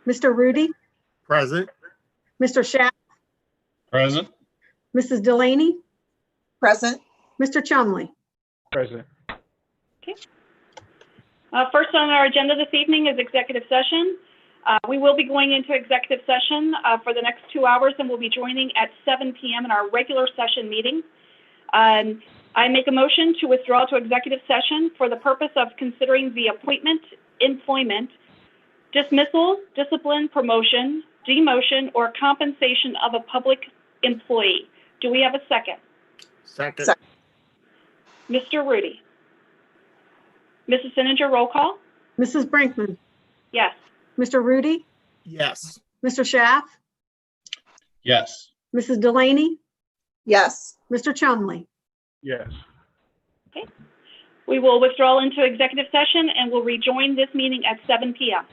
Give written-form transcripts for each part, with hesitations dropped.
Mr. Rudy, Present. Mr. Schaff, Present. Mrs. Delaney, Present. Mr. Chumley. Present. First on our agenda this evening is executive session. We will be going into executive session for the next 2 hours, and we'll be joining at 7 p.m. in our regular session meeting. I make a motion to withdraw to executive session for the purpose of considering the appointment, employment, dismissal, discipline, promotion, demotion, or compensation of a public employee. Do we have a second? Second. Second. Mr. Rudy. Mrs. Sininger, roll call. Mrs. Brinkman, Yes. Mr. Rudy, Yes. Mr. Schaff, Yes. Mrs. Delaney, Yes. Mr. Chumley. Yes. We will withdraw into executive session and will rejoin this meeting at 7 p.m.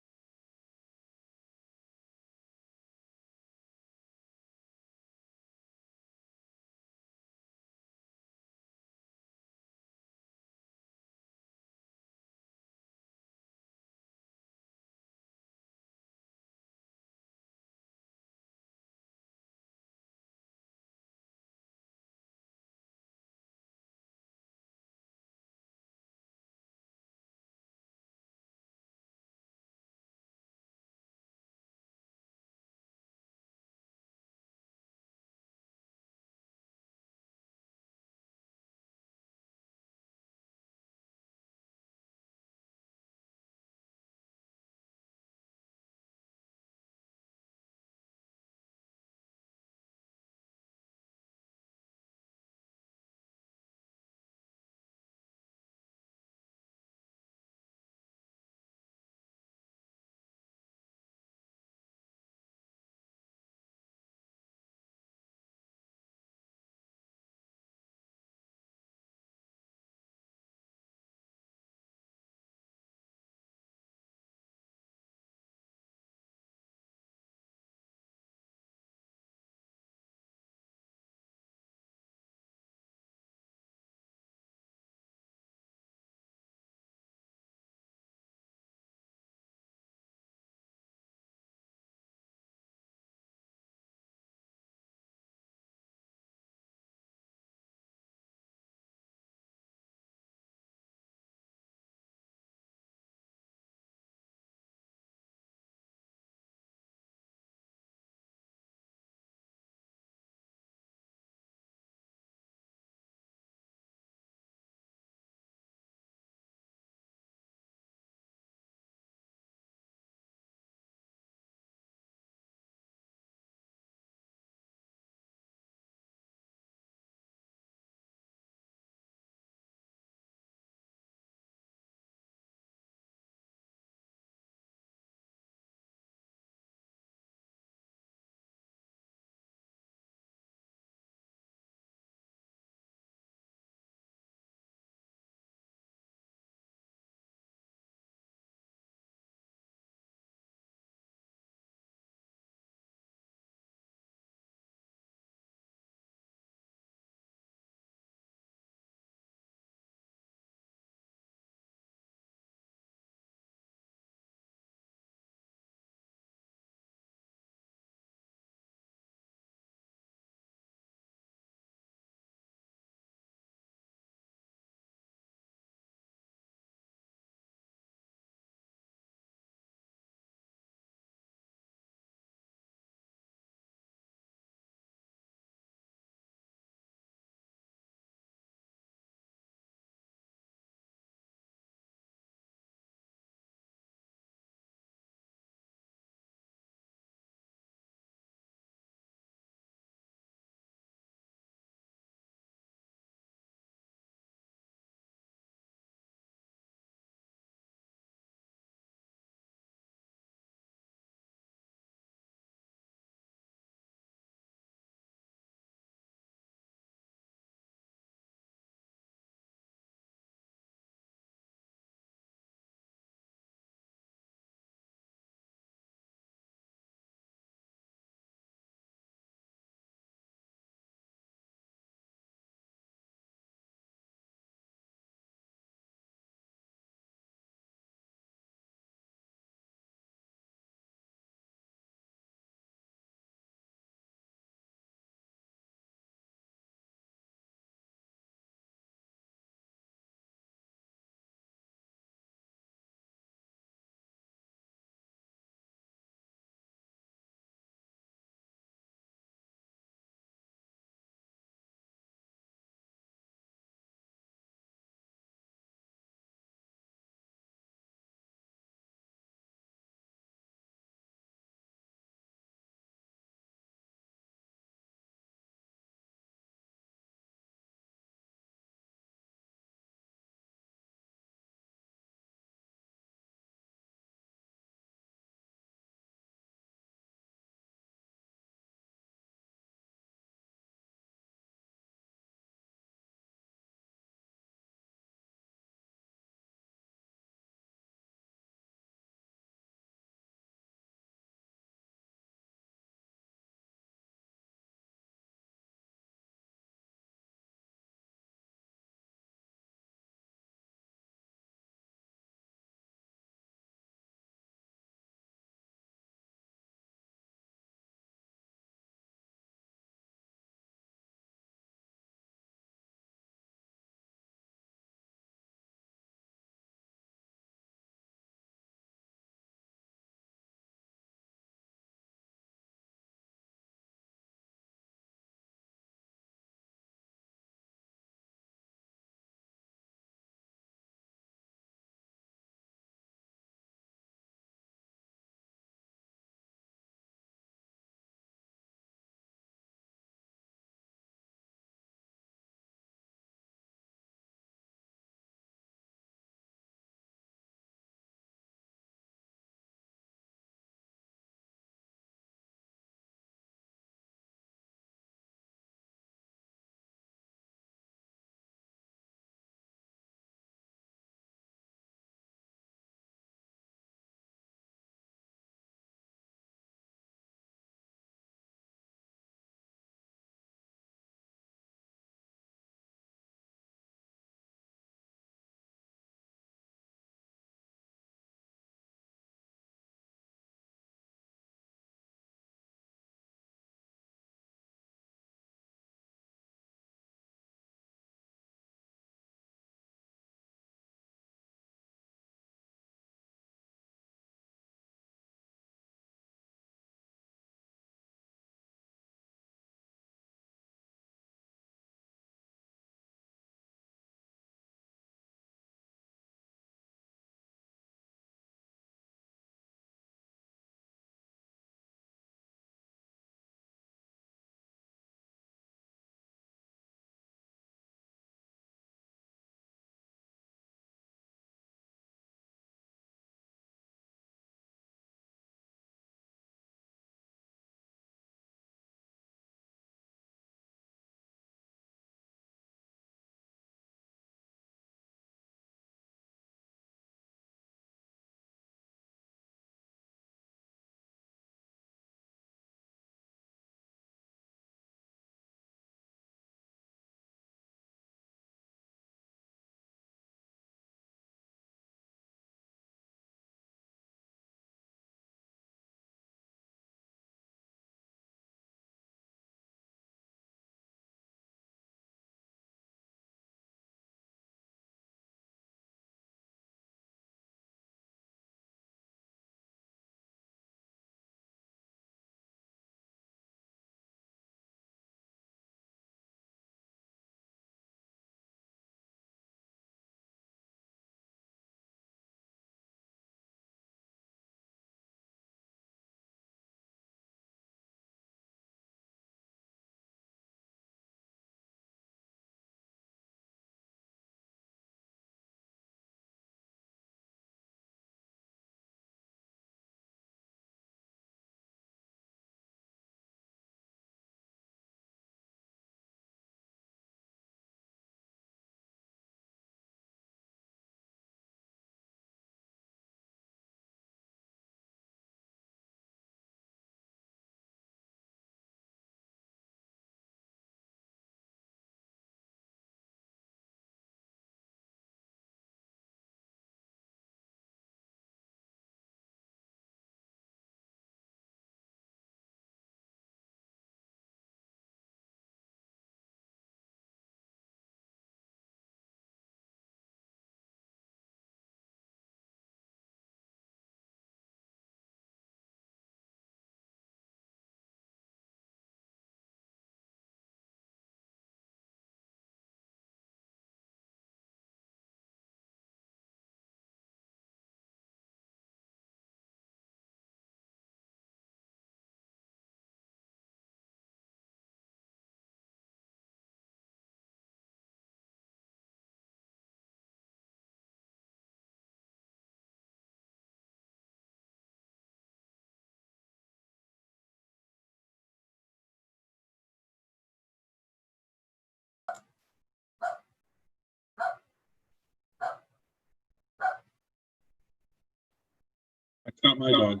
That's not my dog.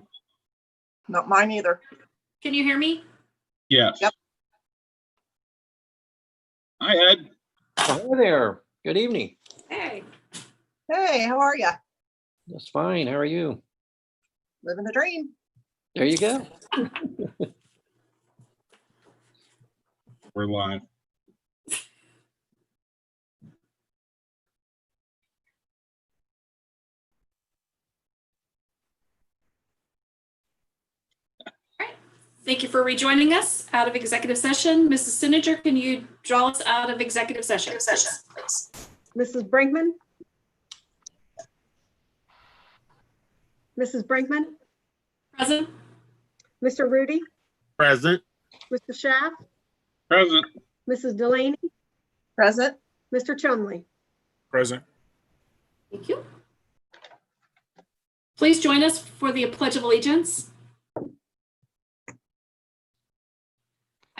Not mine either. Can you hear me? Yes. Yep. Hi, Ed. Oh, hi there. Good evening. Hey. Hey, how are you? Just fine. How are you? Living the dream. There you go. We're live. Thank you for rejoining us out of executive session. Mrs. Sininger, can you draw us out of executive session? Mrs. Brinkman? Mrs. Brinkman? Present? Mr. Rudy? Present. Mr. Schaaf? Present. Mrs. Delaney? Present. Mr. Chumley? Present. Thank you. Please join us for the Pledge of Allegiance.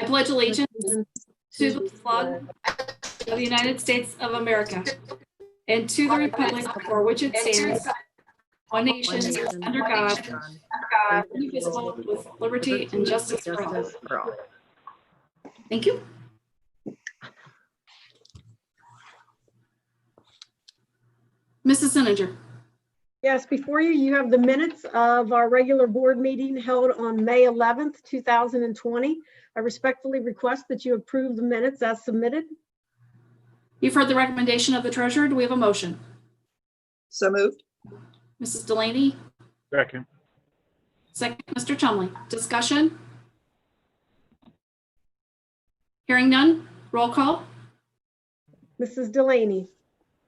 I pledge allegiance to the flag of the United States of America and to the republic for which it stands, one nation, under God, indivisible, with liberty and justice for all. Thank you. Mrs. Sininger. Yes, before you, you have the minutes of our regular board meeting held on May 11th, 2020. I respectfully request that you approve the minutes as submitted. You've heard the recommendation of the treasurer. Do we have a motion? So moved. Mrs. Delaney, Second. second, Mr. Chumley. Discussion? Hearing none, roll call. Mrs. Delaney,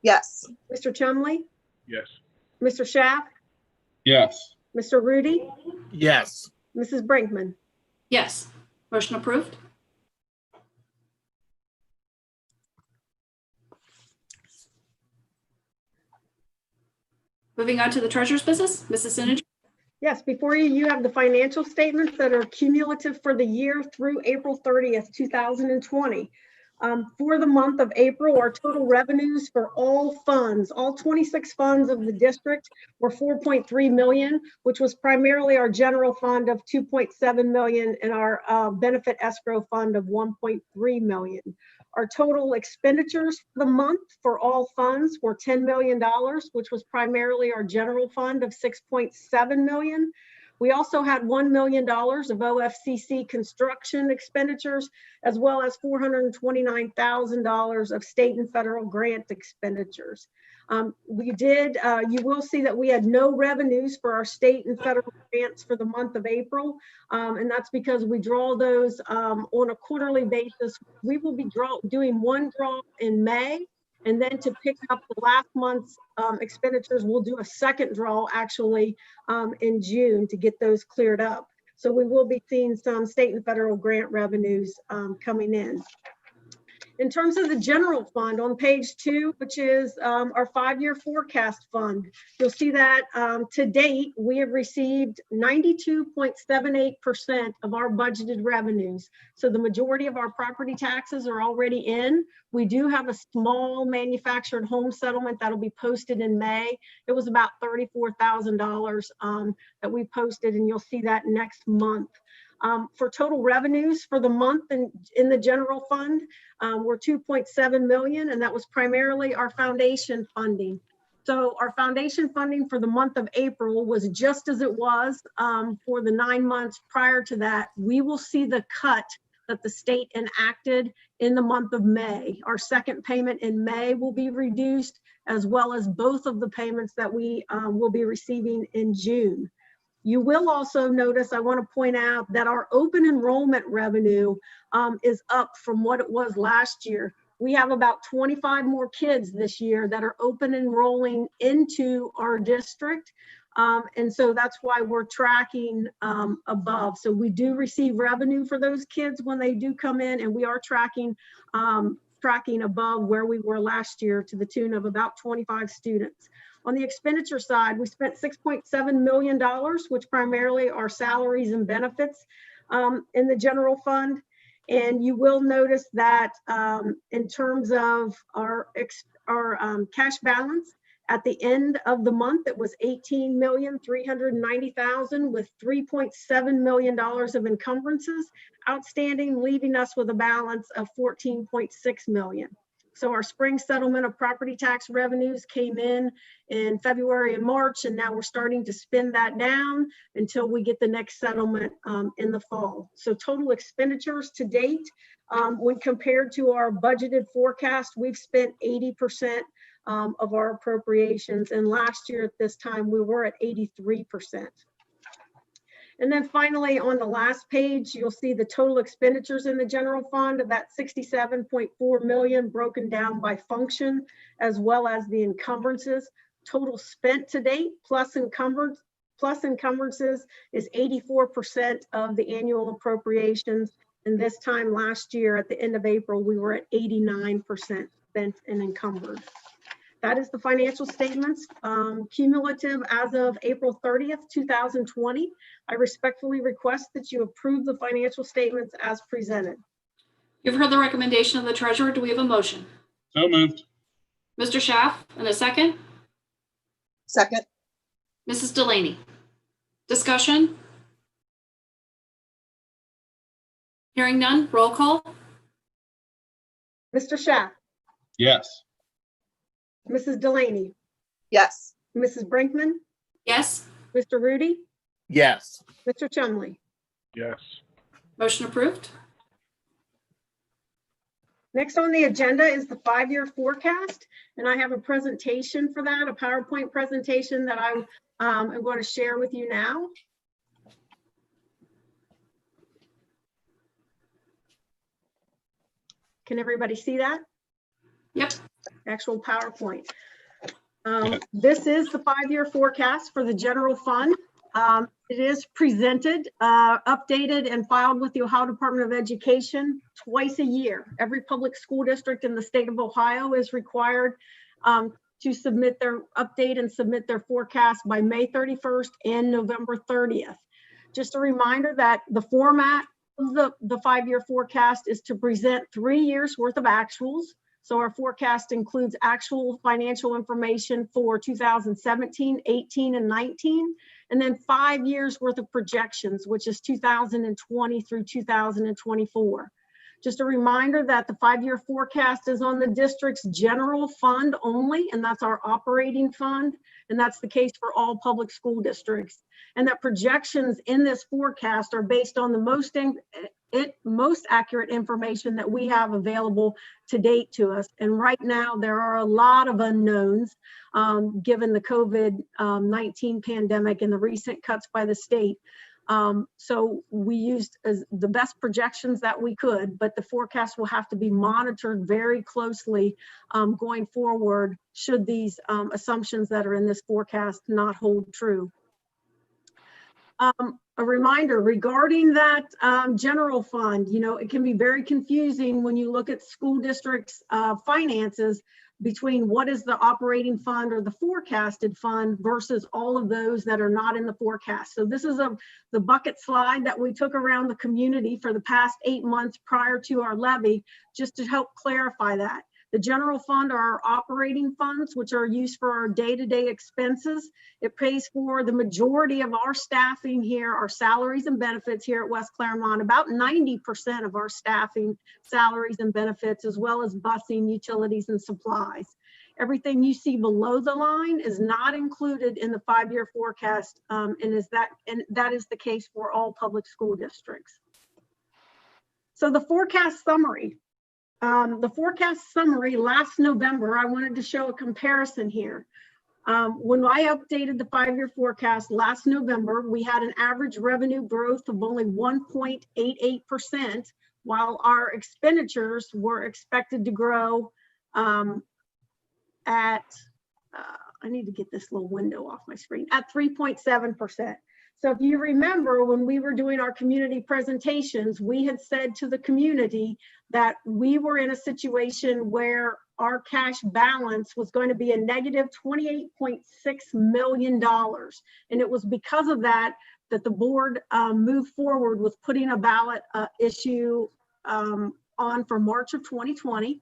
Yes. Mr. Chumley, Yes. Mr. Schaaf, Yes. Mr. Rudy, Yes. Mrs. Brinkman. Yes, motion approved. Moving on to the treasurer's business, Mrs. Sininger. Yes, before you, you have the financial statements that are cumulative for the year through April 30th, 2020. For the month of April, our total revenues for all funds, all 26 funds of the district were 4.3 million, which was primarily our general fund of 2.7 million and our benefit escrow fund of 1.3 million. Our total expenditures for the month for all funds were $10 million, which was primarily our general fund of 6.7 million. We also had $1 million of OFCC construction expenditures, as well as $429,000 of state and federal grant expenditures. You will see that we had no revenues for our state and federal grants for the month of April. And that's because we draw those on a quarterly basis. We will be doing one draw in May. And then to pick up the last month's expenditures, we'll do a second draw actually in June to get those cleared up. So we will be seeing some state and federal grant revenues coming in. In terms of the general fund on page 2, which is our 5-year forecast fund, you'll see that to date, we have received 92.78% of our budgeted revenues. So the majority of our property taxes are already in. We do have a small manufactured home settlement that'll be posted in May. It was about $34,000 that we posted, and you'll see that next month. For total revenues for the month in the general fund, were 2.7 million, and that was primarily our foundation funding. So our foundation funding for the month of April was just as it was for the 9 months prior to that. We will see the cut that the state enacted in the month of May. Our second payment in May will be reduced, as well as both of the payments that we will be receiving in June. You will also notice, I want to point out that our open enrollment revenue is up from what it was last year. We have about 25 more kids this year that are open enrolling into our district. And so that's why we're tracking above. So we do receive revenue for those kids when they do come in, and we are tracking above where we were last year to the tune of about 25 students. On the expenditure side, we spent $6.7 million, which primarily are salaries and benefits in the general fund. And you will notice that in terms of our cash balance At the end of the month, it was $18,390,000 with $3.7 million of encumbrances outstanding, leaving us with a balance of $14.6 million. So our spring settlement of property tax revenues came in February and March, and now we're starting to spin that down until we get the next settlement in the fall. So total expenditures to date, when compared to our budgeted forecast, we've spent 80% of our appropriations. And last year at this time, we were at 83%. And then finally, on the last page, you'll see the total expenditures in the general fund of that $67.4 million broken down by function, as well as the encumbrances. Total spent to date plus encumbrances is 84% of the annual appropriations. And this time last year, at the end of April, we were at 89% spent and encumbered. That is the financial statements, cumulative as of April 30th, 2020. I respectfully request that you approve the financial statements as presented. You've heard the recommendation of the treasurer. Do we have a motion? So moved. Mr. Schaaf, and a second? Second. Mrs. Delaney. Discussion? Hearing none, roll call. Mr. Schaaf, Yes. Mrs. Delaney, Yes. Mrs. Brinkman, Yes, Mr. Rudy, Yes. Mr. Chumley. Yes. motion approved. Next on the agenda is the 5-year forecast, and I have a presentation for that, a PowerPoint presentation that I am going to share with you now. Can everybody see that? Yep. Actual PowerPoint. This is the 5-year forecast for the general fund. It is presented, updated, and filed with the Ohio Department of Education twice a year. Every public school district in the state of Ohio is required to submit their update and submit their forecast by May 31st and November 30th. Just a reminder that the format of the 5-year forecast is to present 3 years worth of actuals. So our forecast includes actual financial information for 2017, 18, and 19, and then 5 years worth of projections, which is 2020 through 2024. Just a reminder that the 5-year forecast is on the district's general fund only, and that's our operating fund, and that's the case for all public school districts. And that projections in this forecast are based on the most accurate information that we have available to date to us. And right now, there are a lot of unknowns given the COVID-19 pandemic and the recent cuts by the state. So we used the best projections that we could, but the forecast will have to be monitored very closely going forward should these assumptions that are in this forecast not hold true. A reminder regarding that general fund, it can be very confusing when you look at school districts' finances between what is the operating fund or the forecasted fund versus all of those that are not in the forecast. So this is the bucket slide that we took around the community for the past 8 months prior to our levy, just to help clarify that. The general fund are our operating funds, which are used for our day-to-day expenses. It pays for the majority of our staffing here, our salaries and benefits here at West Clermont, about 90% of our staffing, salaries and benefits, as well as busing, utilities, and supplies. Everything you see below the line is not included in the 5-year forecast, and that is the case for all public school districts. So the forecast summary. The forecast summary last November, I wanted to show a comparison here. When I updated the 5-year forecast last November, we had an average revenue growth of only 1.88%, while our expenditures were expected to grow at, I need to get this little window off my screen, at 3.7%. So if you remember, when we were doing our community presentations, we had said to the community that we were in a situation where our cash balance was going to be a negative $28.6 million. And it was because of that that the board moved forward with putting a ballot issue on for March of 2020.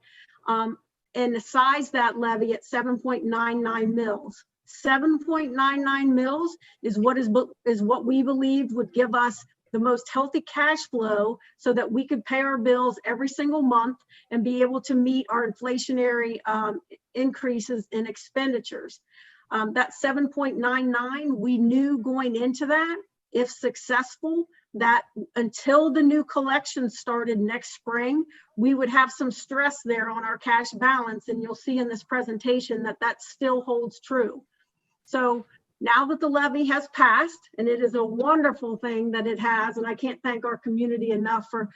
and size that levy at 7.99 mils. 7.99 mils is what we believed would give us the most healthy cash flow so that we could pay our bills every single month and be able to meet our inflationary increases in expenditures. That 7.99, we knew going into that, if successful, that until the new collection started next spring, we would have some stress there on our cash balance. And you'll see in this presentation that that still holds true. So now that the levy has passed, and it is a wonderful thing that it has, and I can't thank our community enough for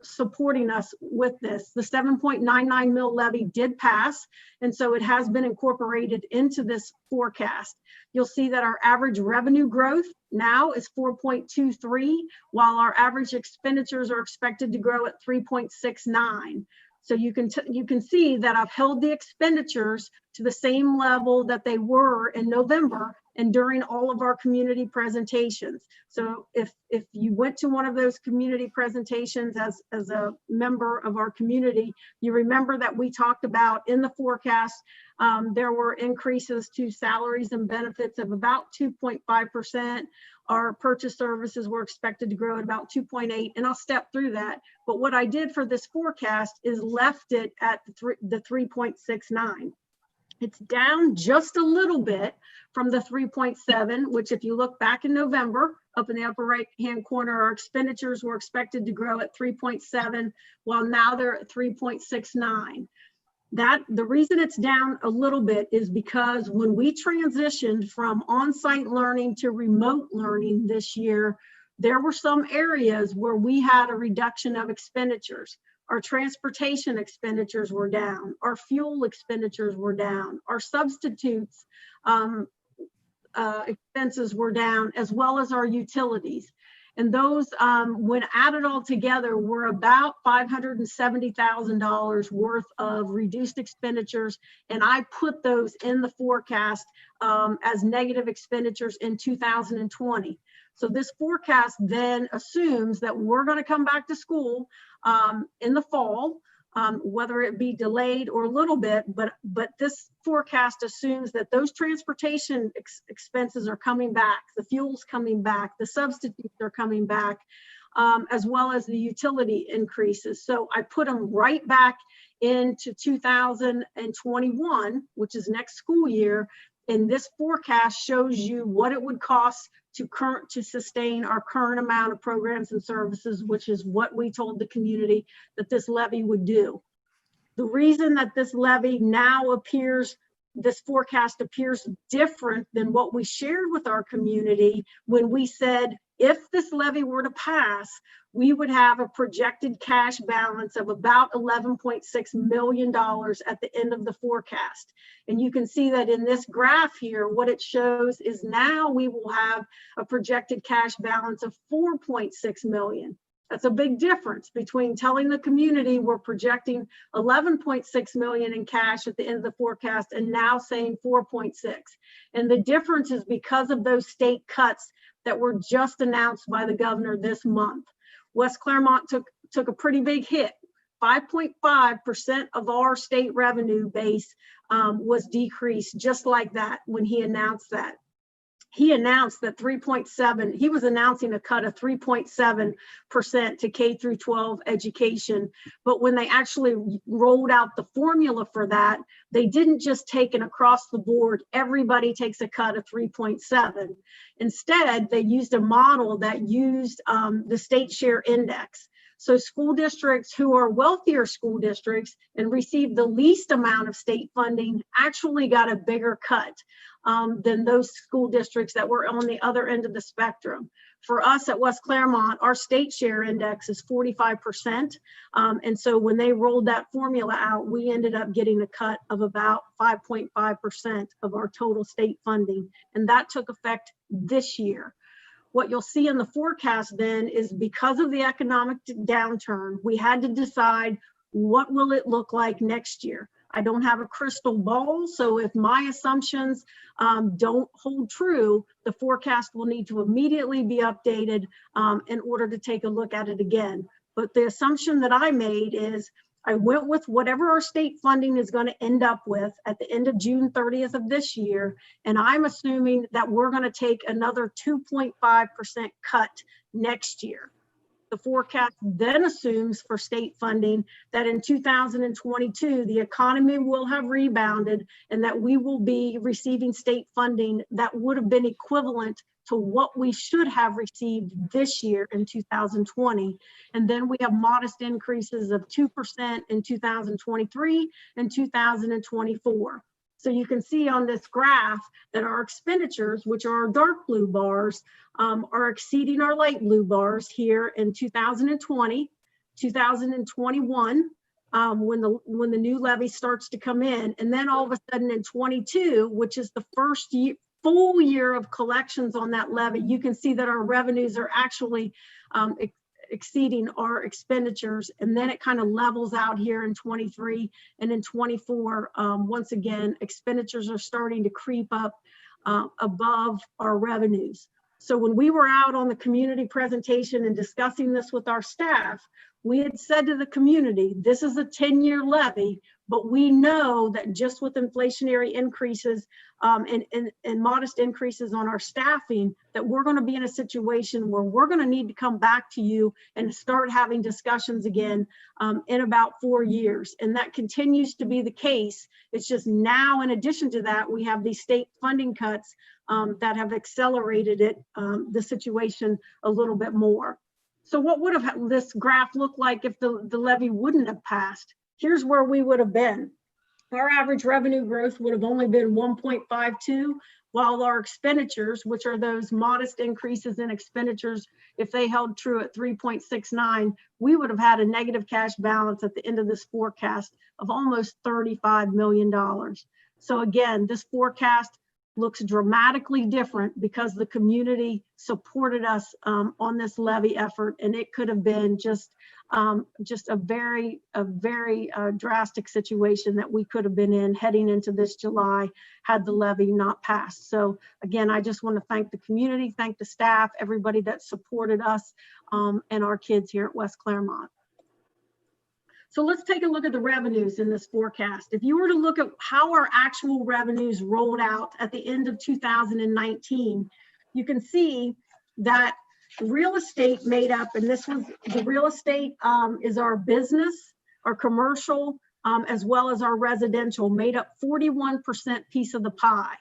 supporting us with this. The 7.99 mil levy did pass, and so it has been incorporated into this forecast. You'll see that our average revenue growth now is 4.23, while our average expenditures are expected to grow at 3.69. So you can see that I've held the expenditures to the same level that they were in November and during all of our community presentations. So if you went to one of those community presentations as a member of our community, you remember that we talked about in the forecast, there were increases to salaries and benefits of about 2.5%. Our purchase services were expected to grow at about 2.8, and I'll step through that. But what I did for this forecast is left it at the 3.69. It's down just a little bit from the 3.7, which if you look back in November, up in the upper right-hand corner, our expenditures were expected to grow at 3.7, while now they're at 3.69. The reason it's down a little bit is because when we transitioned from on-site learning to remote learning this year, there were some areas where we had a reduction of expenditures. Our transportation expenditures were down, our fuel expenditures were down, our substitutes expenses were down, as well as our utilities. And those, when added all together, were about $570,000 worth of reduced expenditures. And I put those in the forecast as negative expenditures in 2020. So this forecast then assumes that we're going to come back to school in the fall, whether it be delayed or a little bit, but this forecast assumes that those transportation expenses are coming back, the fuel's coming back, the substitutes are coming back, as well as the utility increases. So I put them right back into 2021, which is next school year, and this forecast shows you what it would cost to sustain our current amount of programs and services, which is what we told the community that this levy would do. The reason that this levy now appears, this forecast appears different than what we shared with our community when we said, if this levy were to pass, we would have a projected cash balance of about $11.6 million at the end of the forecast. And you can see that in this graph here, what it shows is now we will have a projected cash balance of $4.6 million. That's a big difference between telling the community we're projecting $11.6 million in cash at the end of the forecast and now saying 4.6. And the difference is because of those state cuts that were just announced by the governor this month. West Clermont took a pretty big hit. 5.5% of our state revenue base was decreased just like that when he announced that. He announced that 3.7, he was announcing a cut of 3.7% to K through 12 education. But when they actually rolled out the formula for that, they didn't just take an across the board, everybody takes a cut of 3.7. Instead, they used a model that used the state share index. So school districts who are wealthier school districts and receive the least amount of state funding actually got a bigger cut than those school districts that were on the other end of the spectrum. For us at West Clermont, our state share index is 45%. And so when they rolled that formula out, we ended up getting a cut of about 5.5% of our total state funding. And that took effect this year. What you'll see in the forecast then is because of the economic downturn, we had to decide what will it look like next year. I don't have a crystal ball, so if my assumptions don't hold true, the forecast will need to immediately be updated in order to take a look at it again. But the assumption that I made is I went with whatever our state funding is going to end up with at the end of June 30th of this year. And I'm assuming that we're going to take another 2.5% cut next year. The forecast then assumes for state funding that in 2022, the economy will have rebounded and that we will be receiving state funding that would have been equivalent to what we should have received this year in 2020. And then we have modest increases of 2% in 2023 and 2024. So you can see on this graph that our expenditures, which are our dark blue bars, are exceeding our light blue bars here in 2020, 2021, when the new levy starts to come in. And then all of a sudden in 22, which is the first full year of collections on that levy, you can see that our revenues are actually exceeding our expenditures. And then it kind of levels out here in 23 and in 24. Once again, expenditures are starting to creep up above our revenues. So when we were out on the community presentation and discussing this with our staff, we had said to the community, this is a 10-year levy, but we know that just with inflationary increases and modest increases on our staffing, that we're going to be in a situation where we're going to need to come back to you and start having discussions again in about 4 years. And that continues to be the case. It's just now, in addition to that, we have these state funding cuts that have accelerated the situation a little bit more. So what would have this graph looked like if the levy wouldn't have passed? Here's where we would have been. Our average revenue growth would have only been 1.52, while our expenditures, which are those modest increases in expenditures, if they held true at 3.69, we would have had a negative cash balance at the end of this forecast of almost $35 million. So again, this forecast looks dramatically different because the community supported us on this levy effort, and it could have been just a very drastic situation that we could have been in heading into this July had the levy not passed. So again, I just want to thank the community, thank the staff, everybody that supported us and our kids here at West Clermont. So let's take a look at the revenues in this forecast. If you were to look at how our actual revenues rolled out at the end of 2019, you can see that real estate made up, and this was the real estate is our business, our commercial, as well as our residential, made up 41% piece of the pie.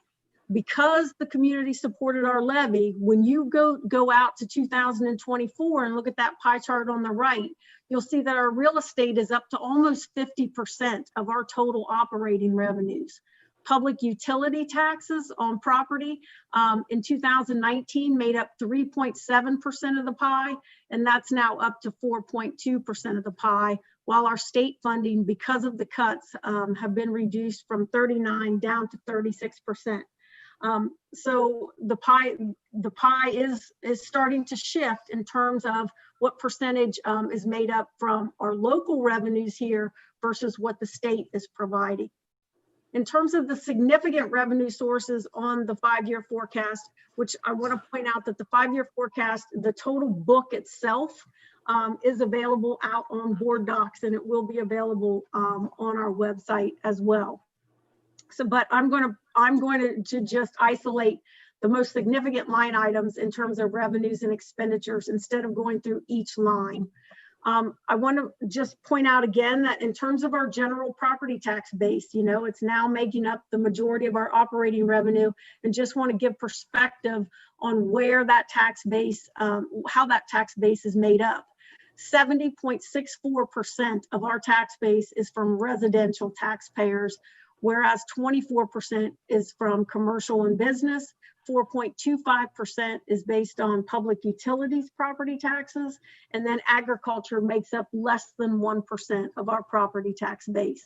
Because the community supported our levy, when you go out to 2024 and look at that pie chart on the right, you'll see that our real estate is up to almost 50% of our total operating revenues. Public utility taxes on property in 2019 made up 3.7% of the pie, and that's now up to 4.2% of the pie, while our state funding, because of the cuts, have been reduced from 39 down to 36%. So the pie is starting to shift in terms of what percentage is made up from our local revenues here versus what the state is providing. In terms of the significant revenue sources on the 5-year forecast, which I want to point out that the 5-year forecast, the total book itself is available out on board docs, and it will be available on our website as well. So, but I'm going to just isolate the most significant line items in terms of revenues and expenditures instead of going through each line. I want to just point out again that in terms of our general property tax base, it's now making up the majority of our operating revenue, and just want to give perspective on where that tax base, how that tax base is made up. 70.64% of our tax base is from residential taxpayers, whereas 24% is from commercial and business, 4.25% is based on public utilities property taxes, and then agriculture makes up less than 1% of our property tax base.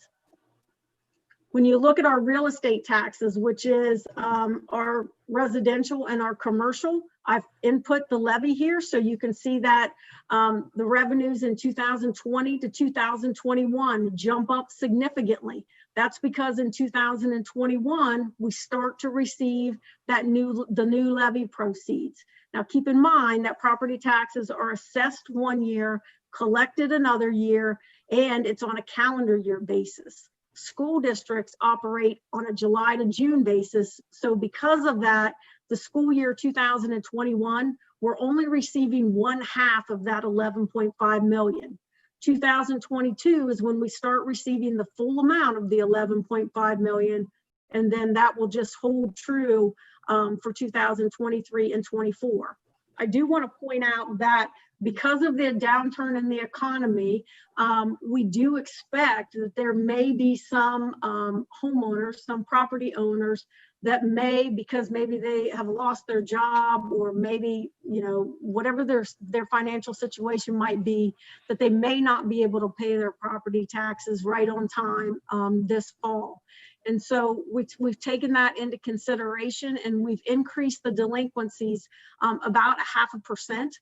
When you look at our real estate taxes, which is our residential and our commercial, I've input the levy here so you can see that the revenues in 2020 to 2021 jump up significantly. That's because in 2021, we start to receive the new levy proceeds. Now keep in mind that property taxes are assessed one year, collected another year, and it's on a calendar year basis. School districts operate on a July to June basis. So because of that, the school year 2021, we're only receiving 1/2 of that 11.5 million. 2022 is when we start receiving the full amount of the 11.5 million, and then that will just hold true for 2023 and 24. I do want to point out that because of the downturn in the economy, we do expect that there may be some homeowners, some property owners that may, because maybe they have lost their job, or maybe, you know, whatever their financial situation might be, that they may not be able to pay their property taxes right on time this fall. And so we've taken that into consideration, and we've increased the delinquencies about 0.5%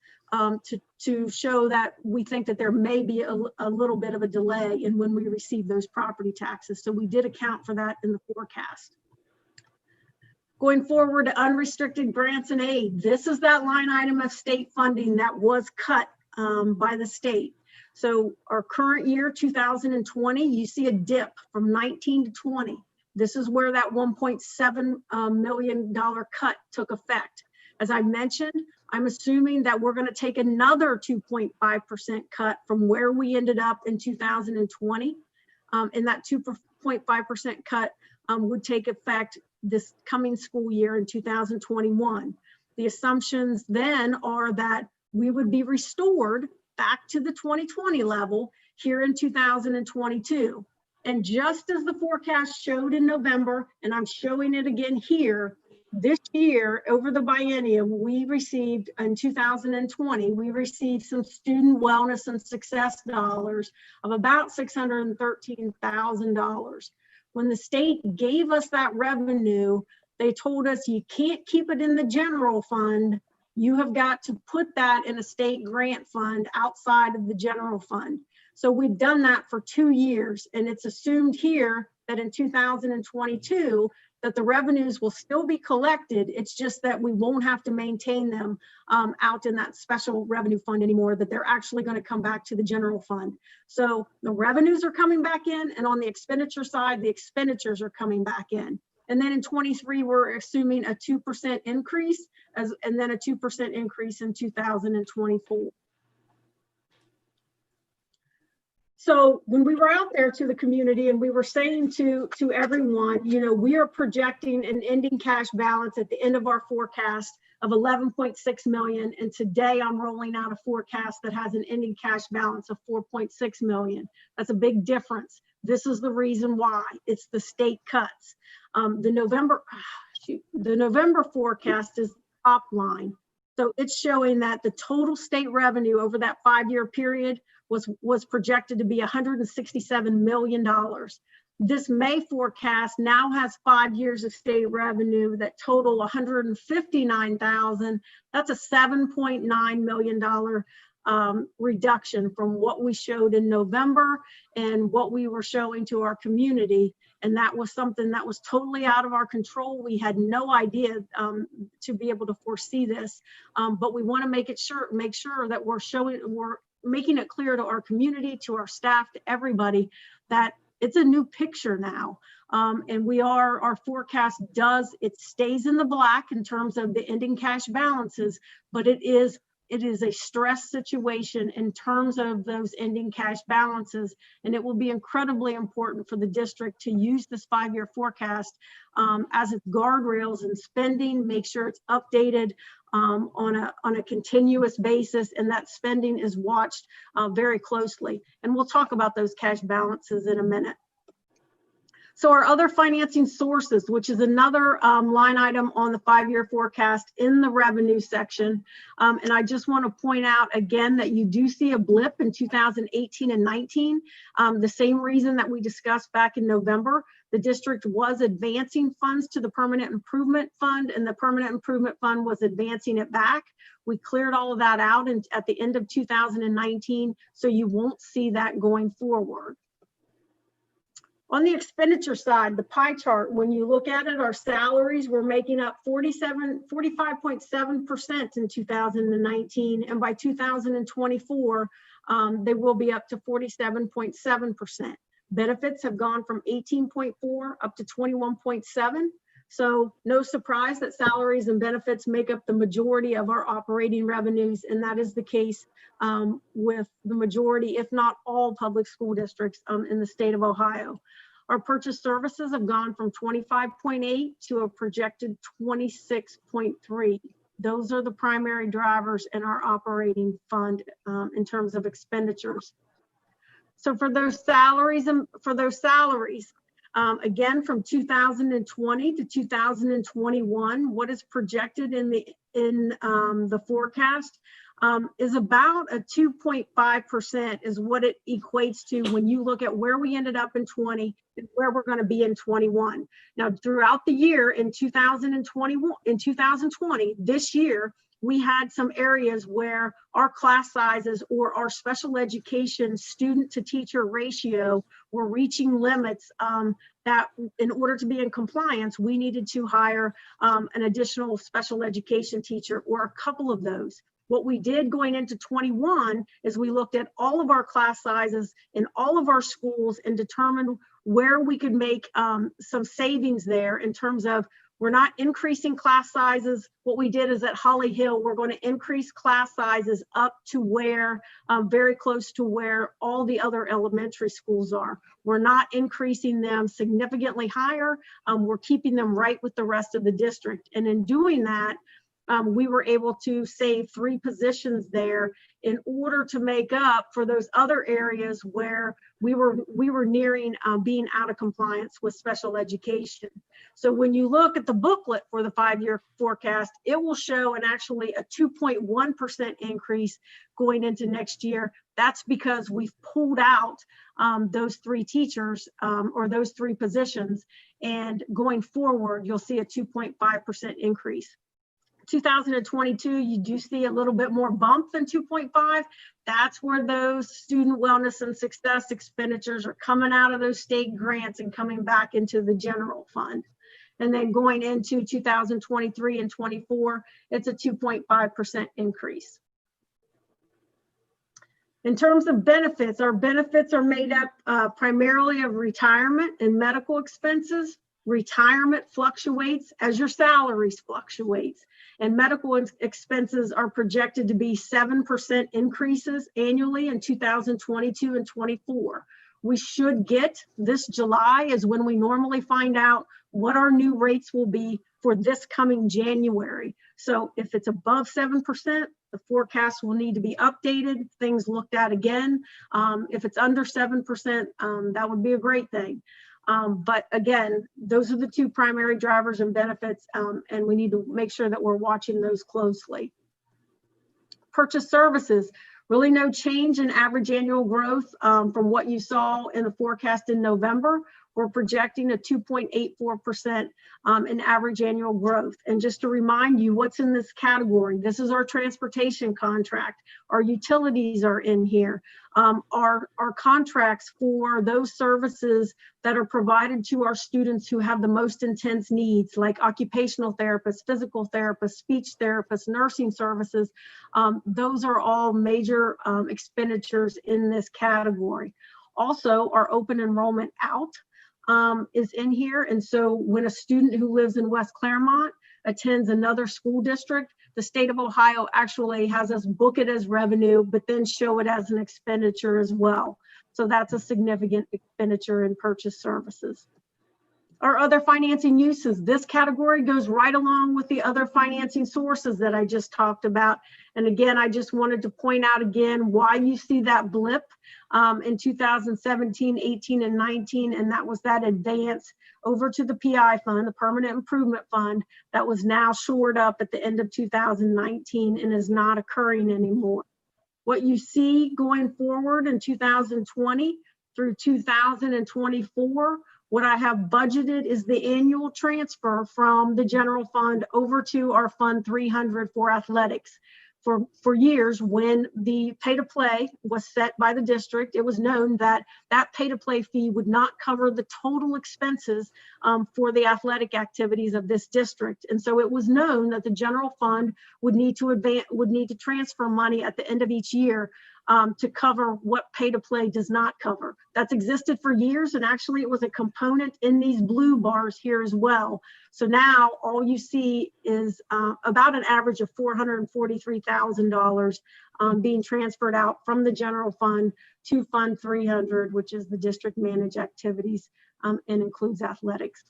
to show that we think that there may be a little bit of a delay in when we receive those property taxes. So we did account for that in the forecast. Going forward to unrestricted grants and aid, this is that line item of state funding that was cut by the state. So our current year, 2020, you see a dip from 19 to 20. This is where that $1.7 million cut took effect. As I mentioned, I'm assuming that we're going to take another 2.5% cut from where we ended up in 2020. And that 2.5% cut would take effect this coming school year in 2021. The assumptions then are that we would be restored back to the 2020 level here in 2022. And just as the forecast showed in November, and I'm showing it again here, this year over the biennium, we received in 2020, we received some student wellness and success dollars of about $613,000. When the state gave us that revenue, they told us you can't keep it in the general fund. You have got to put that in a state grant fund outside of the general fund. So we've done that for 2 years, and it's assumed here that in 2022 that the revenues will still be collected. It's just that we won't have to maintain them out in that special revenue fund anymore, that they're actually going to come back to the general fund. So the revenues are coming back in, and on the expenditure side, the expenditures are coming back in. And then in 23, we're assuming a 2% increase, and then a 2% increase in 2024. So when we were out there to the community and we were saying to everyone, you know, we are projecting an ending cash balance at the end of our forecast of 11.6 million. And today I'm rolling out a forecast that has an ending cash balance of 4.6 million. That's a big difference. This is the reason why. It's the state cuts. The November forecast is top line. So it's showing that the total state revenue over that 5-year period was projected to be $167 million. This May forecast now has 5 years of state revenue that total $159,000. That's a $7.9 million reduction from what we showed in November and what we were showing to our community. And that was something that was totally out of our control. We had no idea to be able to foresee this, but we want to make sure that we're making it clear to our community, to our staff, to everybody that it's a new picture now. And our forecast stays in the black in terms of the ending cash balances, but it is a stress situation in terms of those ending cash balances. And it will be incredibly important for the district to use this 5-year forecast as its guardrails and spending, make sure it's updated on a continuous basis, and that spending is watched very closely. And we'll talk about those cash balances in a minute. So our other financing sources, which is another line item on the 5-year forecast in the revenue section. And I just want to point out again that you do see a blip in 2018 and 19. The same reason that we discussed back in November. The district was advancing funds to the Permanent Improvement Fund, and the Permanent Improvement Fund was advancing it back. We cleared all of that out at the end of 2019, so you won't see that going forward. On the expenditure side, the pie chart, when you look at it, our salaries were making up 45.7% in 2019. And by 2024, they will be up to 47.7%. Benefits have gone from 18.4 up to 21.7. So no surprise that salaries and benefits make up the majority of our operating revenues. And that is the case with the majority, if not all, public school districts in the state of Ohio. Our purchase services have gone from 25.8 to a projected 26.3. Those are the primary drivers in our operating fund in terms of expenditures. So for those salaries, again, from 2020 to 2021, what is projected in the forecast is about a 2.5% is what it equates to when you look at where we ended up in 20 and where we're going to be in 21. Now, throughout the year in 2020, this year, we had some areas where our class sizes or our special education student to teacher ratio were reaching limits that in order to be in compliance, we needed to hire an additional special education teacher or a couple of those. What we did going into 21 is we looked at all of our class sizes in all of our schools and determined where we could make some savings there in terms of we're not increasing class sizes. What we did is at Holly Hill, we're going to increase class sizes up to where, very close to where all the other elementary schools are. We're not increasing them significantly higher. We're keeping them right with the rest of the district. And in doing that, we were able to save 3 positions there in order to make up for those other areas where we were nearing being out of compliance with special education. So when you look at the booklet for the 5-year forecast, it will show actually a 2.1% increase going into next year. That's because we've pulled out those 3 teachers or those 3 positions, and going forward, you'll see a 2.5% increase. 2022, you do see a little bit more bump than 2.5. That's where those student wellness and success expenditures are coming out of those state grants and coming back into the general fund. And then going into 2023 and 24, it's a 2.5% increase. In terms of benefits, our benefits are made up primarily of retirement and medical expenses. Retirement fluctuates as your salaries fluctuates, and medical expenses are projected to be 7% increases annually in 2022 and 24. We should get this July is when we normally find out what our new rates will be for this coming January. So if it's above 7%, the forecast will need to be updated, things looked at again. If it's under 7%, that would be a great thing. But again, those are the 2 primary drivers and benefits, and we need to make sure that we're watching those closely. Purchase services, really no change in average annual growth from what you saw in the forecast in November. We're projecting a 2.84% in average annual growth. And just to remind you what's in this category, this is our transportation contract. Our utilities are in here. Our contracts for those services that are provided to our students who have the most intense needs, like occupational therapists, physical therapists, speech therapists, nursing services, those are all major expenditures in this category. Also, our open enrollment out is in here. And so when a student who lives in West Clermont attends another school district, the state of Ohio actually has us book it as revenue, but then show it as an expenditure as well. So that's a significant expenditure in purchase services. Our other financing uses, this category goes right along with the other financing sources that I just talked about. And again, I just wanted to point out again why you see that blip in 2017, 18, and 19, and that was that advance over to the PI fund, the Permanent Improvement Fund, that was now shored up at the end of 2019 and is not occurring anymore. What you see going forward in 2020 through 2024, what I have budgeted is the annual transfer from the general fund over to our Fund 300 for athletics. for years, when the pay to play was set by the district, it was known that that pay to play fee would not cover the total expenses for the athletic activities of this district. And so it was known that the general fund would need to transfer money at the end of each year to cover what pay to play does not cover. That's existed for years, and actually it was a component in these blue bars here as well. So now all you see is about an average of $443,000 being transferred out from the general fund to Fund 300, which is the district managed activities and includes athletics.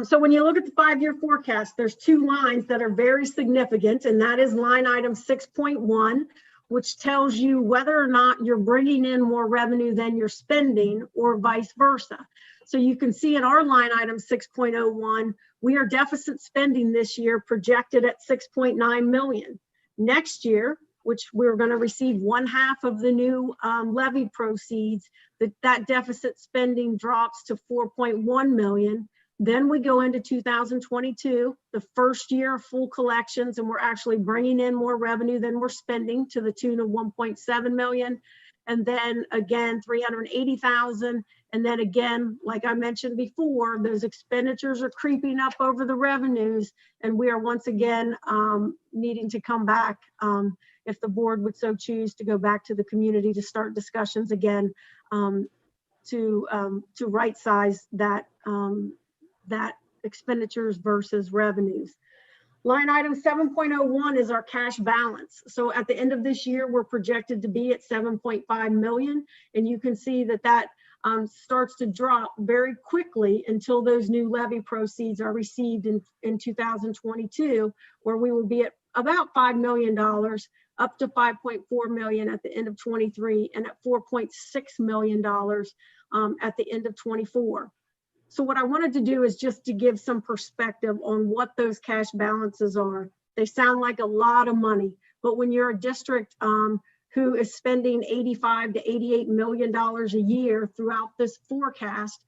So when you look at the 5-year forecast, there's 2 lines that are very significant, and that is line item 6.1, which tells you whether or not you're bringing in more revenue than you're spending, or vice versa. So you can see in our line item 6.01, we are deficit spending this year projected at 6.9 million. Next year, which we're going to receive 1/2 of the new levy proceeds, that deficit spending drops to 4.1 million. Then we go into 2022, the first year of full collections, and we're actually bringing in more revenue than we're spending, to the tune of 1.7 million. And then again, 380,000. And then again, like I mentioned before, those expenditures are creeping up over the revenues, and we are once again needing to come back, if the board would so choose, to go back to the community to start discussions again to right size that expenditures versus revenues. Line item 7.01 is our cash balance. So at the end of this year, we're projected to be at 7.5 million. And you can see that that starts to drop very quickly until those new levy proceeds are received in 2022, where we will be at about $5 million, up to 5.4 million at the end of 23, and at $4.6 million at the end of 24. So what I wanted to do is just to give some perspective on what those cash balances are. They sound like a lot of money, but when you're a district who is spending $85 to $88 million a year throughout this forecast,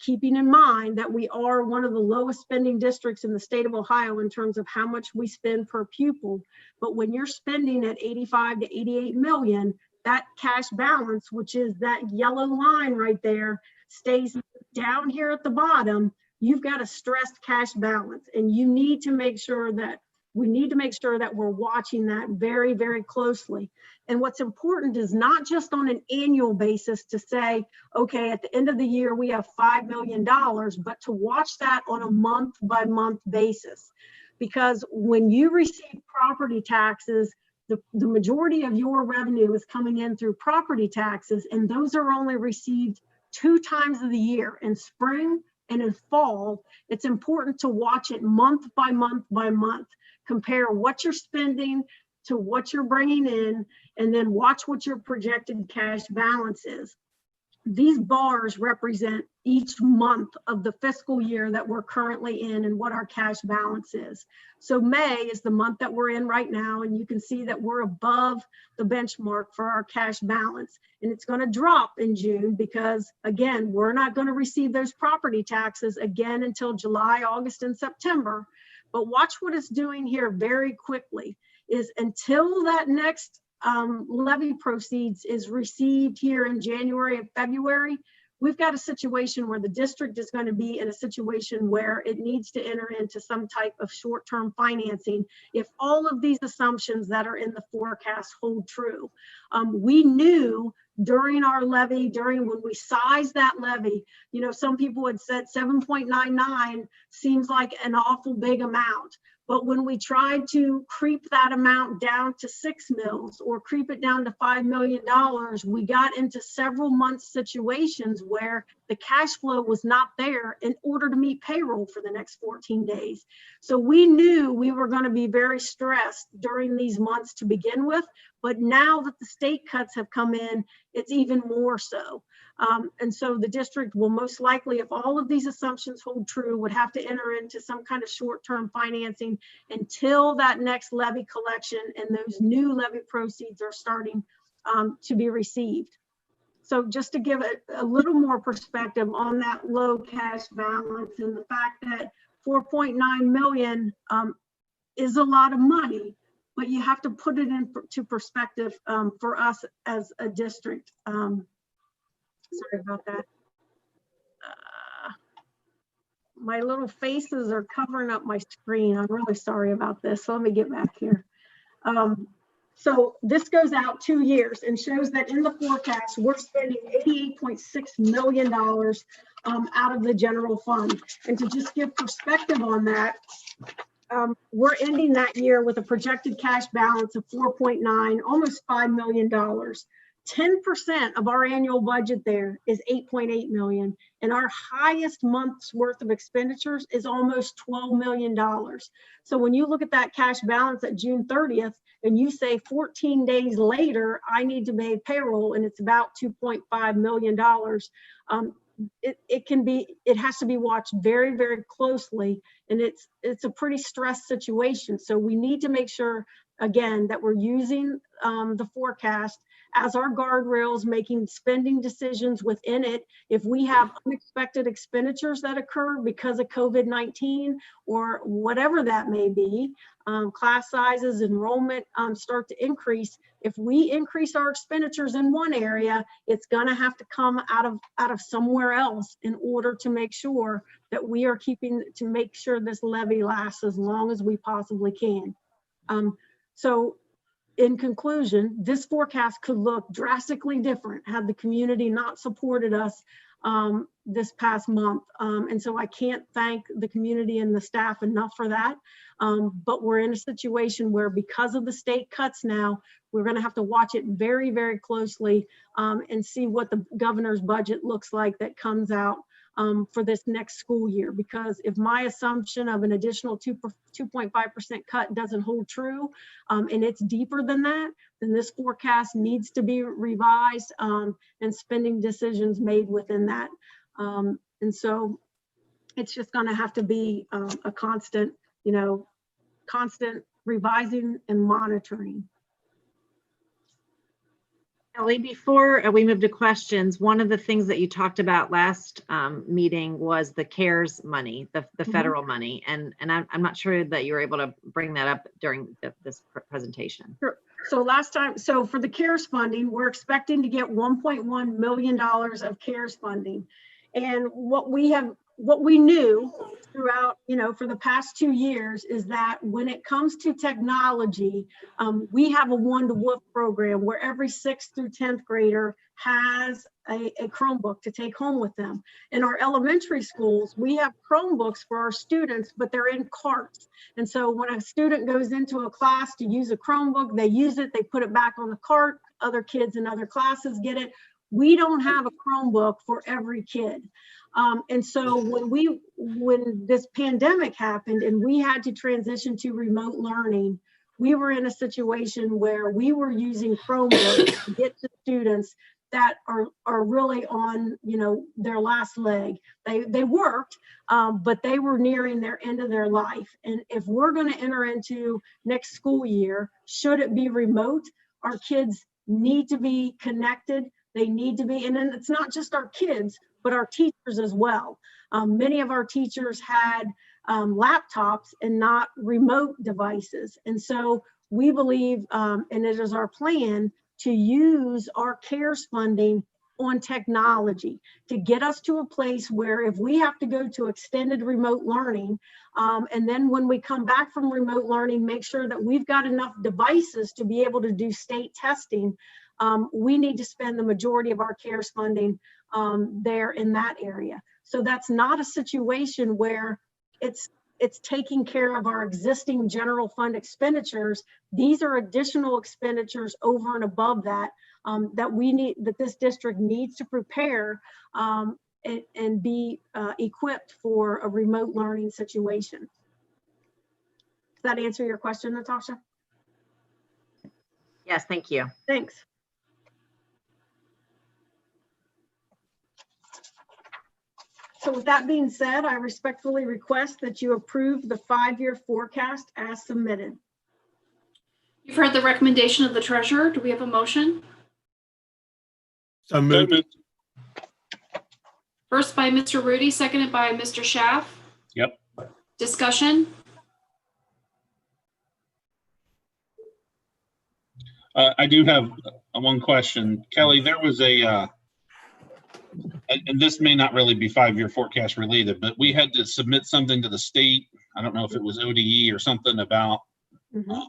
keeping in mind that we are one of the lowest spending districts in the state of Ohio in terms of how much we spend per pupil. But when you're spending at 85 to 88 million, that cash balance, which is that yellow line right there, stays down here at the bottom. You've got a stressed cash balance, and you need to make sure that we're watching that very, very closely. And what's important is not just on an annual basis to say, okay, at the end of the year, we have $5 million, but to watch that on a month by month basis. Because when you receive property taxes, the majority of your revenue is coming in through property taxes, and those are only received 2 times of the year, in spring and in fall. It's important to watch it month by month by month. Compare what you're spending to what you're bringing in, and then watch what your projected cash balance is. These bars represent each month of the fiscal year that we're currently in and what our cash balance is. So May is the month that we're in right now, and you can see that we're above the benchmark for our cash balance. And it's going to drop in June because, again, we're not going to receive those property taxes again until July, August, and September. But watch what it's doing here very quickly is until that next levy proceeds is received here in January and February, we've got a situation where the district is going to be in a situation where it needs to enter into some type of short-term financing if all of these assumptions that are in the forecast hold true. We knew during our levy, when we sized that levy, you know, some people had said 7.99 seems like an awful big amount. But when we tried to creep that amount down to 6 mils or creep it down to $5 million, we got into several month situations where the cash flow was not there in order to meet payroll for the next 14 days. So we knew we were going to be very stressed during these months to begin with, but now that the state cuts have come in, it's even more so. And so the district will most likely, if all of these assumptions hold true, would have to enter into some kind of short-term financing until that next levy collection and those new levy proceeds are starting to be received. So just to give a little more perspective on that low cash balance and the fact that 4.9 million is a lot of money, but you have to put it into perspective for us as a district. Sorry about that. My little faces are covering up my screen. I'm really sorry about this. So let me get back here. So this goes out 2 years and shows that in the forecast, we're spending $88.6 million out of the general fund. And to just give perspective on that, we're ending that year with a projected cash balance of 4.9, almost $5 million. 10% of our annual budget there is 8.8 million, and our highest month's worth of expenditures is almost $12 million. So when you look at that cash balance at June 30th, and you say 14 days later, I need to pay payroll, and it's about $2.5 million, it has to be watched very, very closely, and it's a pretty stressed situation. So we need to make sure, again, that we're using the forecast as our guardrails, making spending decisions within it. If we have unexpected expenditures that occur because of COVID-19 or whatever that may be, class sizes, enrollment start to increase. If we increase our expenditures in one area, it's gonna have to come out of somewhere else in order to make sure that we are make sure this levy lasts as long as we possibly can. So in conclusion, this forecast could look drastically different had the community not supported us this past month. And so I can't thank the community and the staff enough for that. But we're in a situation where, because of the state cuts now, we're going to have to watch it very, very closely and see what the governor's budget looks like that comes out for this next school year. Because if my assumption of an additional 2.5% cut doesn't hold true, and it's deeper than that, then this forecast needs to be revised and spending decisions made within that. And so it's just going to have to be a constant, constant revising and monitoring. Ellie, before we move to questions, one of the things that you talked about last meeting was the CARES money, the federal money, and I'm not sure that you were able to bring that up during this presentation. Sure. So for the CARES funding, we're expecting to get $1.1 million of CARES funding. And what we knew throughout, for the past 2 years is that when it comes to technology, we have a one-to-one program where every 6th through 10th grader has a Chromebook to take home with them. In our elementary schools, we have Chromebooks for our students, but they're in carts. And so when a student goes into a class to use a Chromebook, they use it, they put it back on the cart, other kids in other classes get it. We don't have a Chromebook for every kid. And so when this pandemic happened and we had to transition to remote learning, we were in a situation where we were using Chromebooks to get to students that are really on, their last leg. They worked, but they were nearing their end of their life. And if we're going to enter into next school year, should it be remote, our kids need to be connected. They need to be, and then it's not just our kids, but our teachers as well. Many of our teachers had laptops and not remote devices. And so we believe, and it is our plan, to use our CARES funding on technology to get us to a place where if we have to go to extended remote learning, and then when we come back from remote learning, make sure that we've got enough devices to be able to do state testing, we need to spend the majority of our CARES funding there in that area. So that's not a situation where it's taking care of our existing general fund expenditures. These are additional expenditures over and above that that this district needs to prepare and be equipped for a remote learning situation. Does that answer your question, Natasha? Yes, thank you. Thanks. So with that being said, I respectfully request that you approve the 5-year forecast as submitted. You've heard the recommendation of the treasurer. Do we have a motion? So moved. First by Mr. Rudy, seconded by Mr. Schaaf. Yep. Discussion? I do have one question. Kelly, there was and this may not really be 5-year forecast related, but we had to submit something to the state. I don't know if it was ODE or something about Mhm.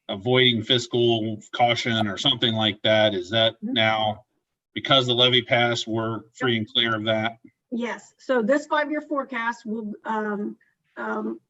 avoiding fiscal caution or something like that. Is that now, because the levy passed, we're free and clear of that? Yes, so this 5-year forecast will,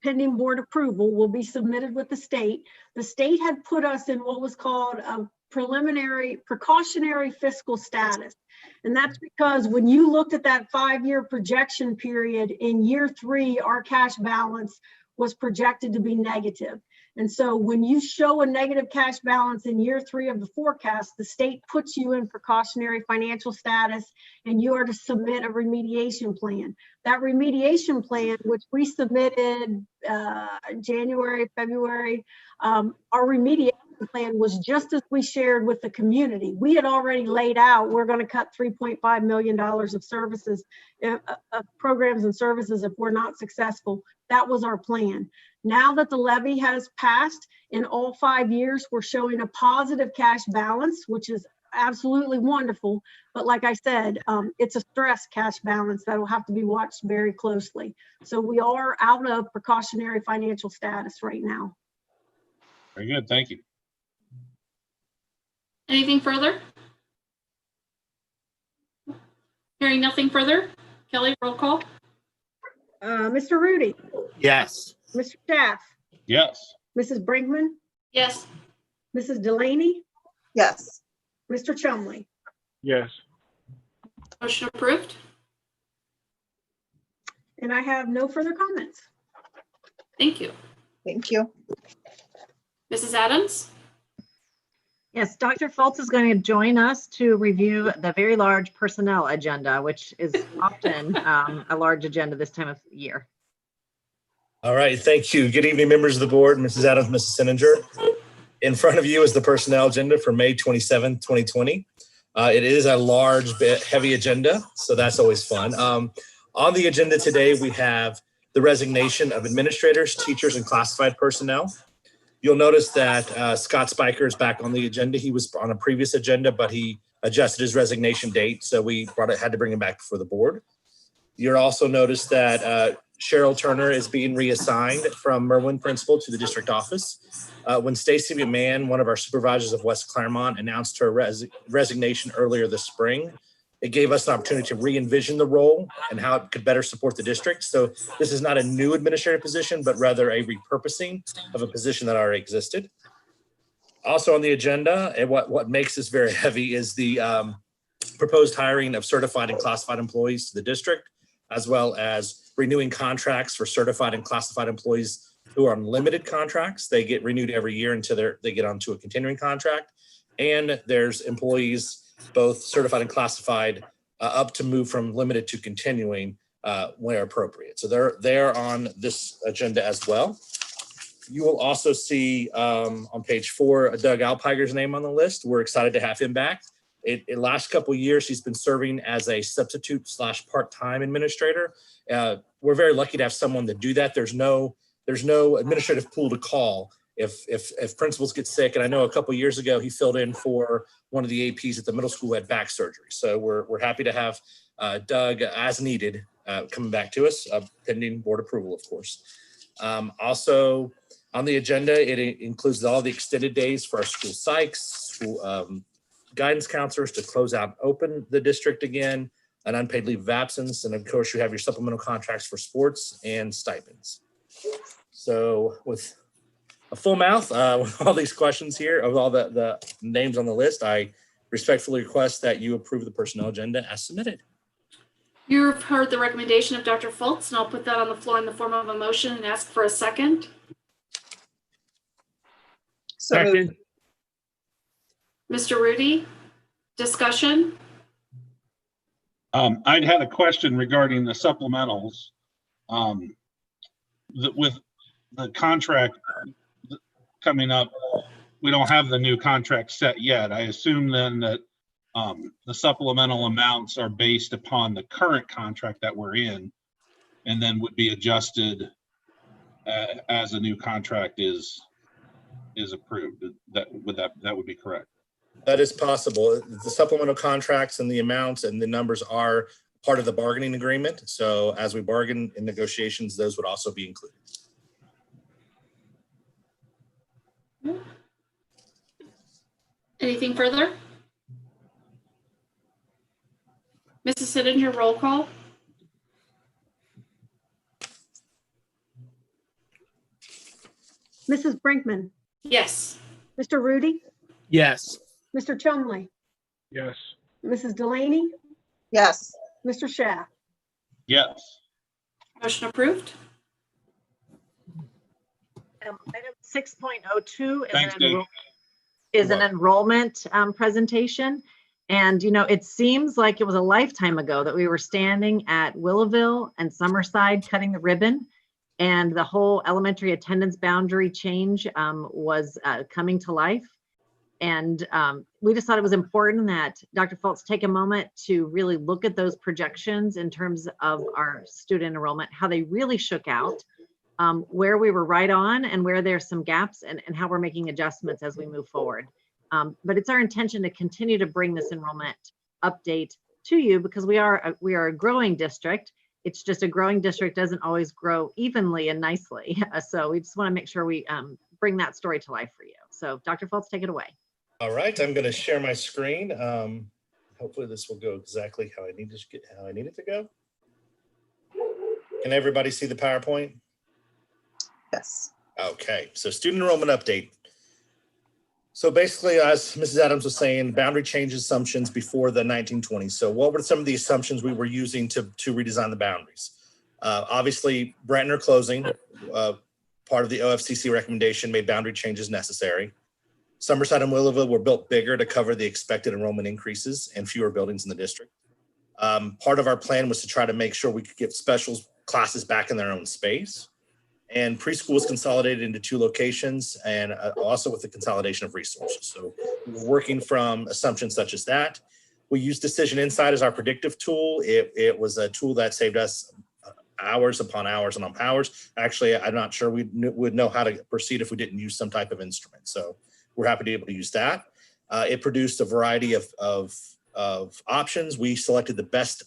pending board approval, will be submitted with the state. The state had put us in what was called a preliminary precautionary fiscal status. And that's because when you looked at that 5-year projection period, in year 3, our cash balance was projected to be negative. And so when you show a negative cash balance in year 3 of the forecast, the state puts you in precautionary financial status and you are to submit a remediation plan. That remediation plan, which we submitted January, February, our remediation plan was just as we shared with the community. We had already laid out, we're going to cut $3.5 million of services, of programs and services if we're not successful. That was our plan. Now that the levy has passed, in all 5 years, we're showing a positive cash balance, which is absolutely wonderful. But like I said, it's a stress cash balance that will have to be watched very closely. So we are out of precautionary financial status right now. Very good. Thank you. Anything further? Hearing nothing further. Kelly, roll call. Mr. Rudy, Yes. Mr. Schaaf, Yes. Mrs. Brinkman, Yes. Mrs. Delaney, Yes. Mr. Chumley. Yes. Motion approved. And I have no further comments. Thank you. Thank you. Mrs. Adams? Yes, Dr. Fultz is going to join us to review the very large personnel agenda, which is often a large agenda this time of year. All right, thank you. Good evening, members of the board, Mrs. Adams, Mrs. Sininger. In front of you is the personnel agenda for May 27, 2020. It is a large, heavy agenda, so that's always fun. On the agenda today, we have the resignation of administrators, teachers, and classified personnel. You'll notice that Scott Spiker is back on the agenda. He was on a previous agenda, but he adjusted his resignation date, so we had to bring him back before the board. You'll also notice that Cheryl Turner is being reassigned from Merwin Principal to the district office. When Stacy McMahon, one of our supervisors of West Clermont, announced her resignation earlier this spring, it gave us an opportunity to re-envision the role and how it could better support the district. So this is not a new administrative position, but rather a repurposing of a position that already existed. Also on the agenda, and what makes this very heavy is the proposed hiring of certified and classified employees to the district, as well as renewing contracts for certified and classified employees who are on limited contracts. They get renewed every year until they get onto a continuing contract. And there's employees, both certified and classified, up to move from limited to continuing where appropriate. So they're on this agenda as well. You will also see on page 4, Doug Alpiger's name on the list. We're excited to have him back. In last couple of years, he's been serving as a substitute / part-time administrator. We're very lucky to have someone to do that. There's no administrative pool to call if principals get sick. And I know a couple of years ago, he filled in for one of the APs at the middle school who had back surgery. So we're happy to have Doug as needed coming back to us, pending board approval, of course. Also on the agenda, it includes all the extended days for our school psychs, school guidance counselors to close out and open the district again, an unpaid leave of absence, and of course you have your supplemental contracts for sports and stipends. So with a full mouth, with all these questions here of all the names on the list, I respectfully request that you approve the personnel agenda as submitted. You've heard the recommendation of Dr. Fultz, and I'll put that on the floor in the form of a motion and ask for a second. So moved. Second. Mr. Rudy, discussion? I'd had a question regarding the supplementals. With the contract coming up, we don't have the new contract set yet. I assume then that the supplemental amounts are based upon the current contract that we're in, and then would be adjusted as a new contract is is approved. That would be correct. That is possible. The supplemental contracts and the amounts and the numbers are part of the bargaining agreement. So as we bargain in negotiations, those would also be included. Anything further? Mrs. Sittinger, roll call. Mrs. Brinkman, Yes. Mr. Rudy, Yes. Mr. Chumley, Yes. Mrs. Delaney, Yes. Mr. Schaff. Yes. Motion approved. Item 6.02 Thanks, Dave. is an enrollment presentation. And, it seems like it was a lifetime ago that we were standing at Willowville and Summerside cutting the ribbon. And the whole elementary attendance boundary change was coming to life. And we just thought it was important that Dr. Fultz take a moment to really look at those projections in terms of our student enrollment, how they really shook out, where we were right on and where there's some gaps, and how we're making adjustments as we move forward. But it's our intention to continue to bring this enrollment update to you because we are a growing district. It's just a growing district doesn't always grow evenly and nicely. So we just want to make sure we bring that story to life for you. So Dr. Fultz, take it away. All right, I'm going to share my screen. Hopefully this will go exactly how I need it to go. Can everybody see the PowerPoint? Yes. Okay, so student enrollment update. So basically, as Mrs. Adams was saying, boundary change assumptions before the 1920s. So what were some of the assumptions we were using to redesign the boundaries? Obviously, Brentnor closing, part of the OFCC recommendation made boundary changes necessary. Summerside and Willowville were built bigger to cover the expected enrollment increases and fewer buildings in the district. Part of our plan was to try to make sure we could get special classes back in their own space. And preschool was consolidated into 2 locations and also with the consolidation of resources. So we're working from assumptions such as that. We used Decision Insight as our predictive tool. It was a tool that saved us hours upon hours and upon hours. Actually, I'm not sure we would know how to proceed if we didn't use some type of instrument. So we're happy to be able to use that. It produced a variety of options. We selected the best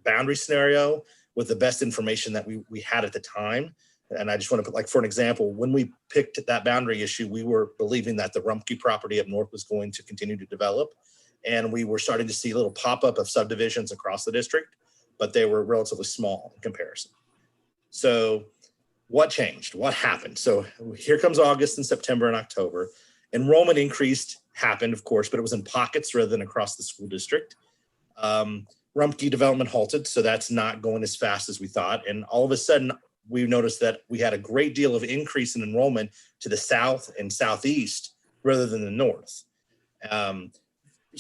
boundary scenario with the best information that we had at the time. And I just want to put, like, for an example, when we picked that boundary issue, we were believing that the Rumpke property up north was going to continue to develop. And we were starting to see a little pop-up of subdivisions across the district, but they were relatively small in comparison. So what changed? What happened? So here comes August and September and October. Enrollment happened, of course, but it was in pockets rather than across the school district. Rumpke development halted, so that's not going as fast as we thought. And all of a sudden, we noticed that we had a great deal of increase in enrollment to the south and southeast rather than the north.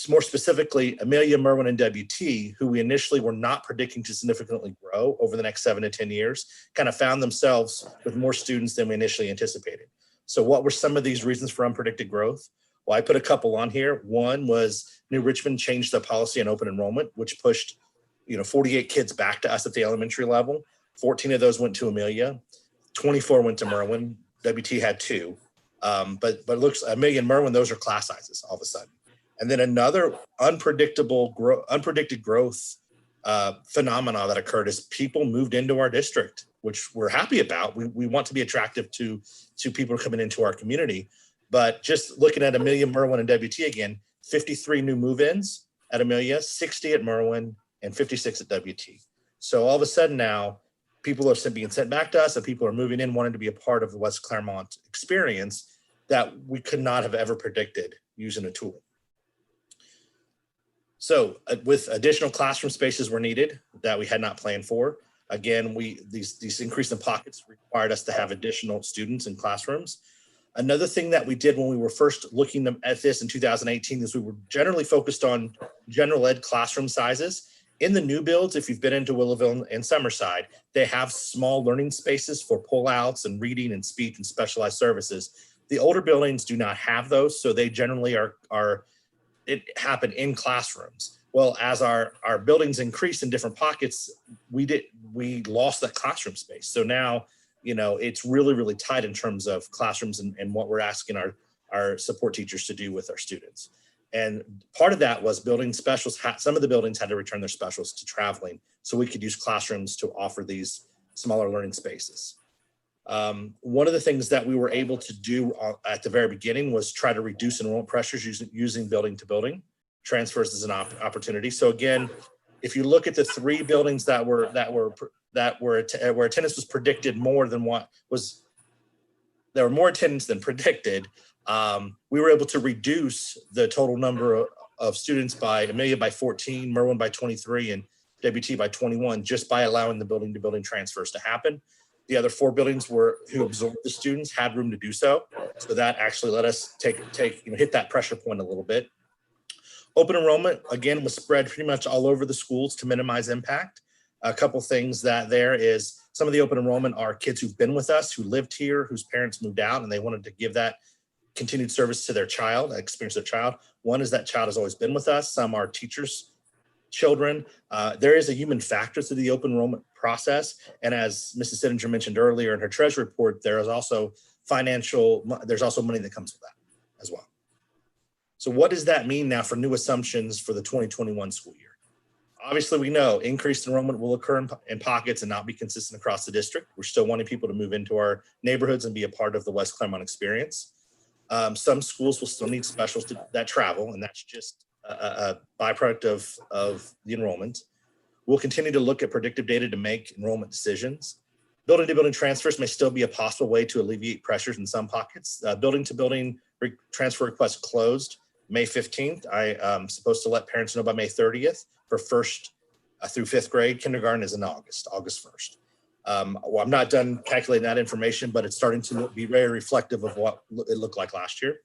More specifically, Amelia, Merwin, and WT, who we initially were not predicting to significantly grow over the next 7 to 10 years, kind of found themselves with more students than we initially anticipated. So what were some of these reasons for unpredicted growth? Well, I put a couple on here. One was New Richmond changed the policy on open enrollment, which pushed 48 kids back to us at the elementary level. 14 of those went to Amelia, 24 went to Merwin. WT had 2, but it looks Amelia and Merwin, those are class sizes all of a sudden. And then another unpredicted growth phenomena that occurred is people moved into our district, which we're happy about. We want to be attractive to people coming into our community, but just looking at Amelia, Merwin, and WT again, 53 new move-ins at Amelia, 60 at Merwin, and 56 at WT. So all of a sudden now, people are being sent back to us and people are moving in wanting to be a part of the West Clermont experience that we could not have ever predicted using a tool. So with additional classroom spaces were needed that we had not planned for. Again, these increase in pockets required us to have additional students in classrooms. Another thing that we did when we were first looking at this in 2018 is we were generally focused on general ed classroom sizes. In the new builds, if you've been into Willowville and Summerside, they have small learning spaces for pullouts and reading and speech and specialized services. The older buildings do not have those, so they generally happen in classrooms. Well, as our buildings increase in different pockets, we lost that classroom space. So now it's really, really tight in terms of classrooms and what we're asking our support teachers to do with our students. And part of that was building specials. Some of the buildings had to return their specials to traveling so we could use classrooms to offer these smaller learning spaces. One of the things that we were able to do at the very beginning was try to reduce enrollment pressures using building to building transfers as an opportunity. So again, if you look at the 3 buildings where attendance was predicted more than there were more attendance than predicted, we were able to reduce the total number of students by Amelia by 14, Merwin by 23, and WT by 21, just by allowing the building to building transfers to happen. The other 4 buildings who absorbed the students had room to do so. So that actually let us hit that pressure point a little bit. Open enrollment, again, was spread pretty much all over the schools to minimize impact. A couple things there is some of the open enrollment are kids who've been with us, who lived here, whose parents moved out, and they wanted to give that continued service to their child, experience their child. One is that child has always been with us. Some are teachers' children. There is a human factor to the open enrollment process. And as Mrs. Sittinger mentioned earlier in her treasury report, there's also money that comes with that as well. So what does that mean now for new assumptions for the 2021 school year? Obviously, we know increased enrollment will occur in pockets and not be consistent across the district. We're still wanting people to move into our neighborhoods and be a part of the West Clermont experience. Some schools will still need specials that travel, and that's just a byproduct of the enrollment. We'll continue to look at predictive data to make enrollment decisions. Building to building transfers may still be a possible way to alleviate pressures in some pockets. Building to building transfer requests closed May 15th. I am supposed to let parents know by May 30th for 1st through 5th grade. Kindergarten is in August 1st. Well, I'm not done calculating that information, but it's starting to be very reflective of what it looked like last year.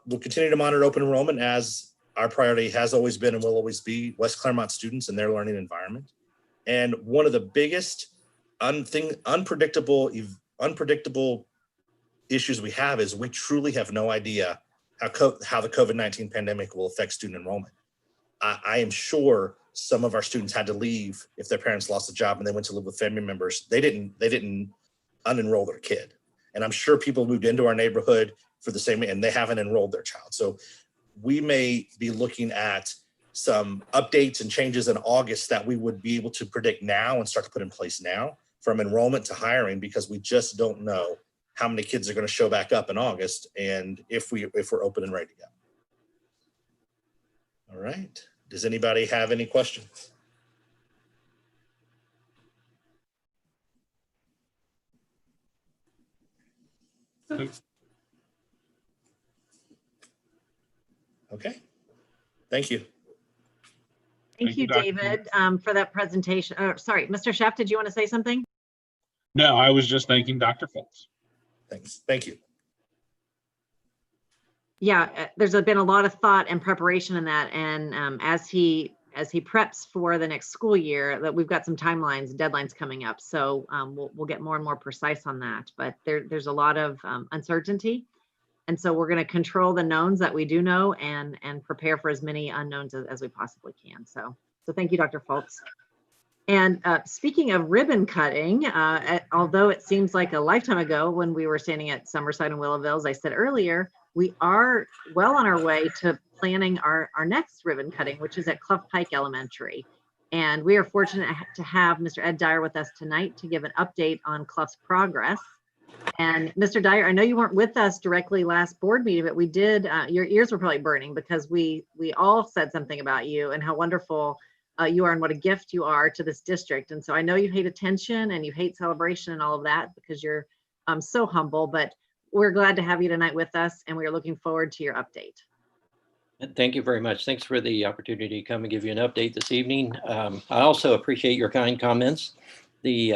We'll continue to monitor open enrollment as our priority has always been and will always be West Clermont students and their learning environment. And one of the biggest unpredictable issues we have is we truly have no idea how the COVID-19 pandemic will affect student enrollment. I am sure some of our students had to leave if their parents lost a job and they went to live with family members. They didn't unenroll their kid. And I'm sure people moved into our neighborhood for the same, and they haven't enrolled their child. So we may be looking at some updates and changes in August that we would be able to predict now and start to put in place now, from enrollment to hiring, because we just don't know how many kids are going to show back up in August and if we're open and ready to go. All right. Does anybody have any questions? Okay. Thank you. Thank you, Dr. David, for that presentation. Oh, sorry, Mr. Sheff, did you want to say something? No, I was just thanking Dr. Fultz. Thanks. Thank you. Yeah, there's been a lot of thought and preparation in that, and as he preps for the next school year, that we've got some timelines, deadlines coming up. So we'll get more and more precise on that. But there's a lot of uncertainty, and so we're going to control the knowns that we do know and prepare for as many unknowns as we possibly can. So thank you, Dr. Fultz. And speaking of ribbon cutting, although it seems like a lifetime ago when we were standing at Summerside and Willowville, as I said earlier, we are well on our way to planning our next ribbon cutting, which is at Clough Pike Elementary. And we are fortunate to have Mr. Ed Dyer with us tonight to give an update on Clough's progress. And Mr. Dyer, I know you weren't with us directly last board meeting, but we did, your ears were probably burning because we all said something about you and how wonderful you are and what a gift you are to this district. And so I know you hate attention and you hate celebration and all of that because you're so humble, but we're glad to have you tonight with us and we are looking forward to your update. Thank you very much. Thanks for the opportunity to come and give you an update this evening. I also appreciate your kind comments. They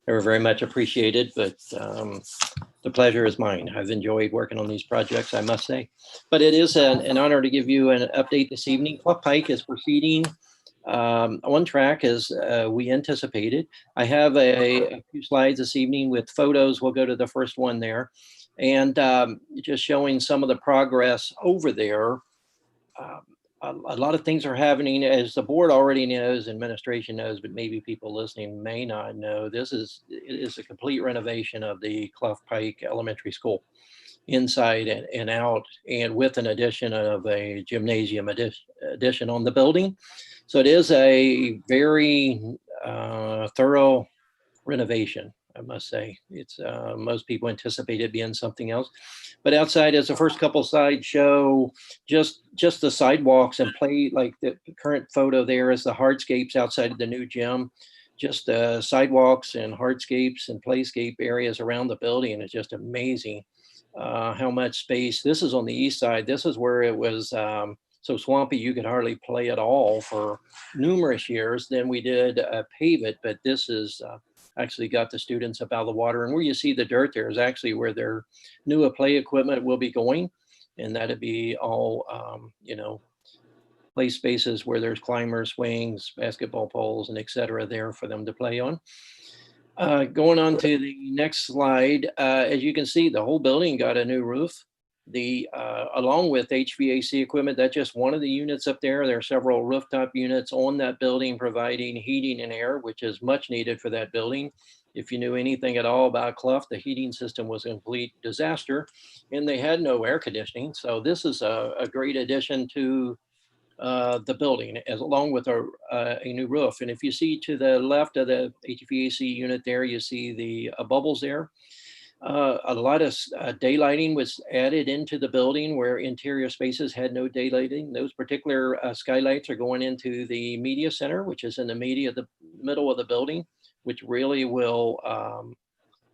were very much appreciated, but the pleasure is mine. I've enjoyed working on these projects, I must say. But it is an honor to give you an update this evening. Clough Pike is proceeding on track as we anticipated. I have a few slides this evening with photos. We'll go to the first one there. And just showing some of the progress over there. a lot of things are happening, as the board already knows, administration knows, but maybe people listening may not know. It is a complete renovation of the Clough Pike Elementary School, inside and out, and with an addition of a gymnasium addition on the building. So it is a very thorough renovation, I must say. It's most people anticipate it being something else, but outside, as the first couple slides show, just the sidewalks and play, like the current photo there is the hardscapes outside of the new gym. Just the sidewalks and hardscapes and playscape areas around the building, and it's just amazing how much space. This is on the east side. This is where it was so swampy you could hardly play at all for numerous years. Then we did pave it, but this is actually got the students up out of the water. And where you see the dirt there is actually where their new play equipment will be going. And that'd be all, play spaces where there's climbers, swings, basketball poles, and et cetera there for them to play on. Going on to the next slide, as you can see, the whole building got a new roof. Along with HVAC equipment, that's just one of the units up there. There are several rooftop units on that building providing heating and air, which is much needed for that building. If you knew anything at all about Clough, the heating system was a complete disaster and they had no air conditioning. So this is a great addition to the building, as along with a new roof. And if you see to the left of the HVAC unit there, you see the bubbles there. A lot of daylighting was added into the building where interior spaces had no daylighting. Those particular skylights are going into the media center, which is in the middle of the building, which really will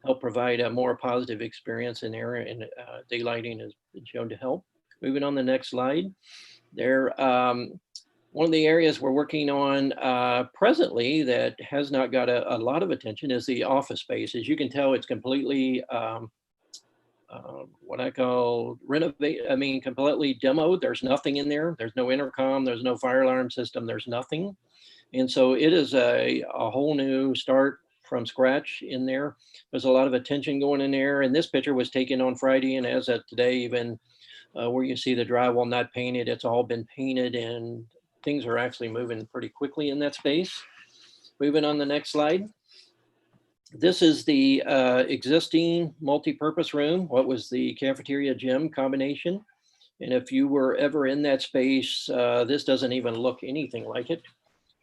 help provide a more positive experience in there, and daylighting has been shown to help. Moving on the next slide. There, one of the areas we're working on presently that has not got a lot of attention is the office space. As you can tell, it's completely what I call completely demoed. There's nothing in there. There's no intercom. There's no fire alarm system. There's nothing. And so it is a whole new start from scratch in there. There's a lot of attention going in there. And this picture was taken on Friday. And as of today, even where you see the drywall not painted, it's all been painted, and things are actually moving pretty quickly in that space. Moving on the next slide. This is the existing multi-purpose room, what was the cafeteria gym combination. And if you were ever in that space, this doesn't even look anything like it.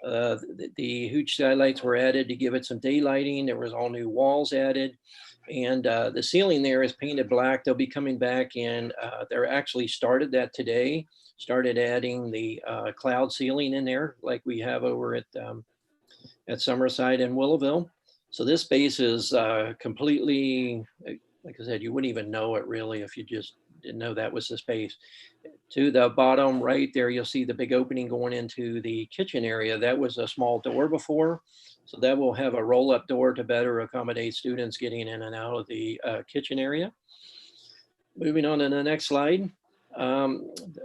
The huge skylights were added to give it some daylighting. There was all new walls added. And the ceiling there is painted black. They'll be coming back in. They're actually started that today, started adding the cloud ceiling in there like we have over at Summerside and Willowville. So this space is completely, like I said, you wouldn't even know it really if you just didn't know that was the space. To the bottom right there, you'll see the big opening going into the kitchen area. That was a small door before. So that will have a roll-up door to better accommodate students getting in and out of the kitchen area. Moving on to the next slide.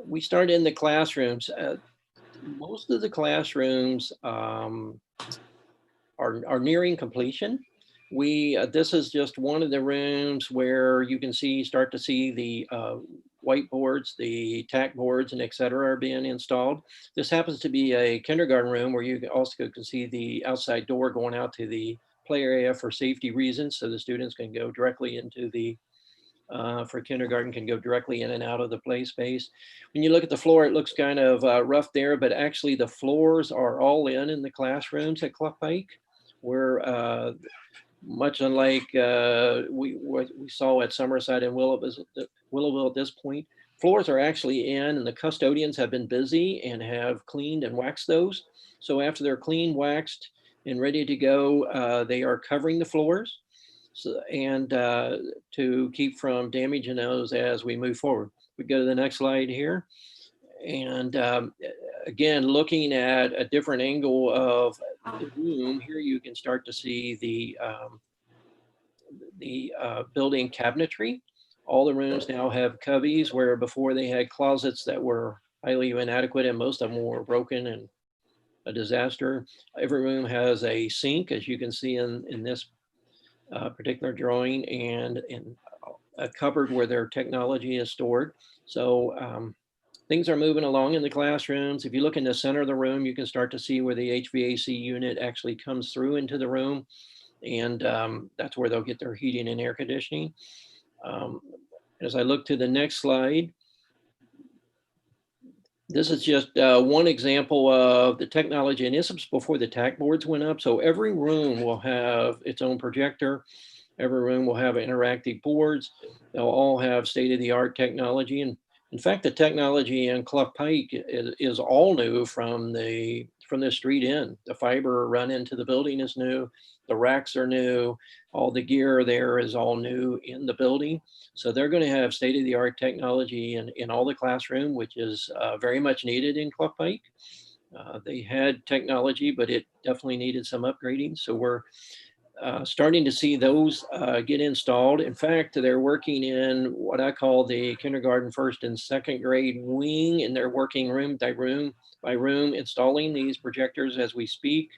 We started in the classrooms. Most of the classrooms are nearing completion. This is just one of the rooms where you can start to see the whiteboards, the tack boards, and et cetera are being installed. This happens to be a kindergarten room where you also can see the outside door going out to the play area for safety reasons. So the students can go directly into for kindergarten, can go directly in and out of the play space. When you look at the floor, it looks kind of rough there, but actually the floors are all in the classrooms at Clough Pike, where much unlike what we saw at Summerside and Willowville at this point, floors are actually in, and the custodians have been busy and have cleaned and waxed those. So after they're cleaned, waxed, and ready to go, they are covering the floors. So, and to keep from damaging those as we move forward. We go to the next slide here. And again, looking at a different angle of the room, here you can start to see the building cabinetry. All the rooms now have cubbies, where before they had closets that were highly inadequate, and most of them were broken and a disaster. Every room has a sink, as you can see in this particular drawing, and in a cupboard where their technology is stored. So things are moving along in the classrooms. If you look in the center of the room, you can start to see where the HVAC unit actually comes through into the room. And that's where they'll get their heating and air conditioning. As I look to the next slide, this is just one example of the technology, and this was before the TAC boards went up. So every room will have its own projector. Every room will have interactive boards. They'll all have state-of-the-art technology. And in fact, the technology in Clough Pike is all new from the street in. The fiber run into the building is new. The racks are new. All the gear there is all new in the building. So they're going to have state-of-the-art technology in all the classroom, which is very much needed in Clough Pike. They had technology, but it definitely needed some upgrading. So we're starting to see those get installed. In fact, they're working in what I call the kindergarten first and second grade wing, and they're working room by room, installing these projectors as we speak.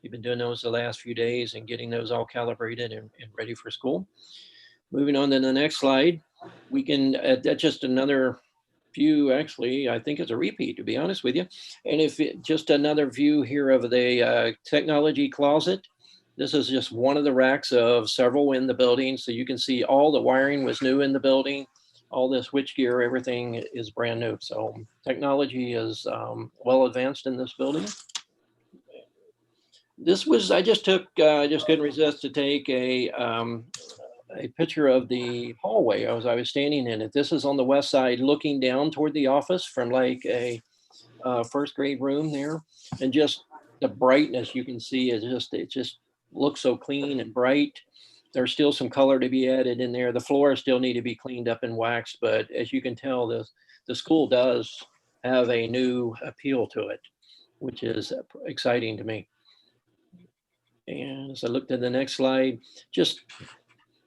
We've been doing those the last few days and getting those all calibrated and ready for school. Moving on to the next slide, we can, that's just another view, actually, I think it's a repeat, to be honest with you. And just another view here of the technology closet. This is just one of the racks of several in the building. So you can see all the wiring was new in the building. All the switch gear, everything is brand new. So technology is well advanced in this building. This was, I just couldn't resist to take a picture of the hallway I was standing in it. This is on the west side looking down toward the office from like a first grade room there. And just the brightness you can see is it just looks so clean and bright. There's still some color to be added in there. The floors still need to be cleaned up and waxed, but as you can tell, the school does have a new appeal to it, which is exciting to me. And as I looked at the next slide, just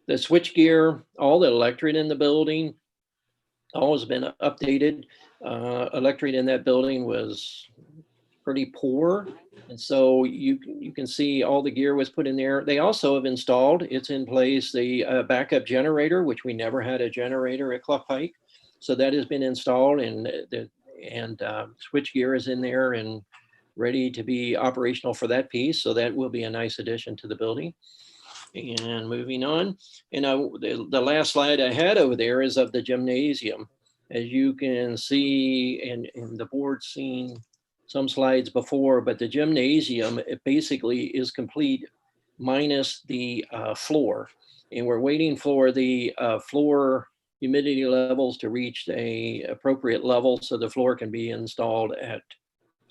the switch gear, all the electric in the building, all has been updated. Electric in that building was pretty poor. And so you can see all the gear was put in there. They also have installed, it's in place, the backup generator, which we never had a generator at Clough Pike. So that has been installed, and switch gear is in there and ready to be operational for that piece. So that will be a nice addition to the building. And moving on, and the last slide I had over there is of the gymnasium. As you can see, and the board's seen some slides before, but the gymnasium, it basically is complete minus the floor. And we're waiting for the floor humidity levels to reach a appropriate level so the floor can be installed at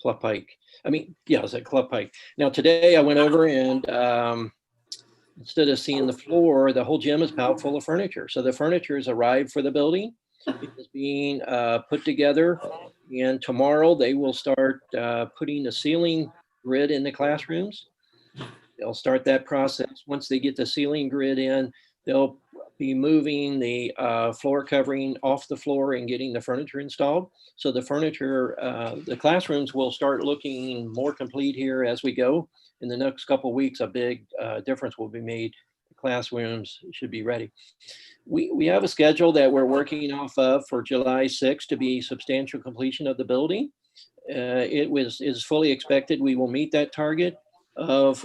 Clough Pike. I mean, yeah, it's at Clough Pike. Now today I went over and instead of seeing the floor, the whole gym is packed full of furniture. So the furniture has arrived for the building. It is being put together, and tomorrow they will start putting the ceiling grid in the classrooms. They'll start that process. Once they get the ceiling grid in, they'll be moving the floor covering off the floor and getting the furniture installed. So the furniture, the classrooms will start looking more complete here as we go. In the next couple of weeks, a big difference will be made. The classrooms should be ready. We have a schedule that we're working off of for July 6th to be substantial completion of the building. Is fully expected we will meet that target of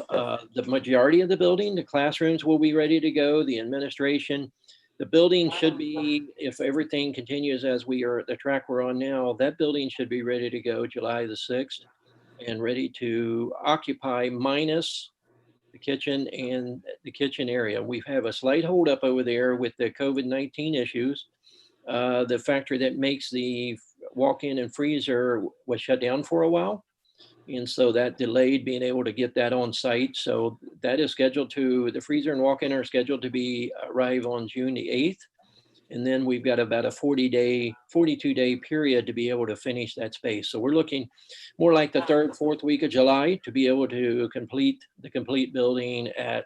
the majority of the building. The classrooms will be ready to go, the administration. The building should be, if everything continues as the track we're on now, that building should be ready to go July the 6th and ready to occupy minus the kitchen and the kitchen area. We have a slight holdup over there with the COVID-19 issues. The factory that makes the walk-in and freezer was shut down for a while. And so that delayed being able to get that on site. So that is scheduled the freezer and walk-in are scheduled to arrive on June the 8th. And then we've got about a 42-day period to be able to finish that space. So we're looking more like the 3rd, 4th week of July to be able to complete the complete building at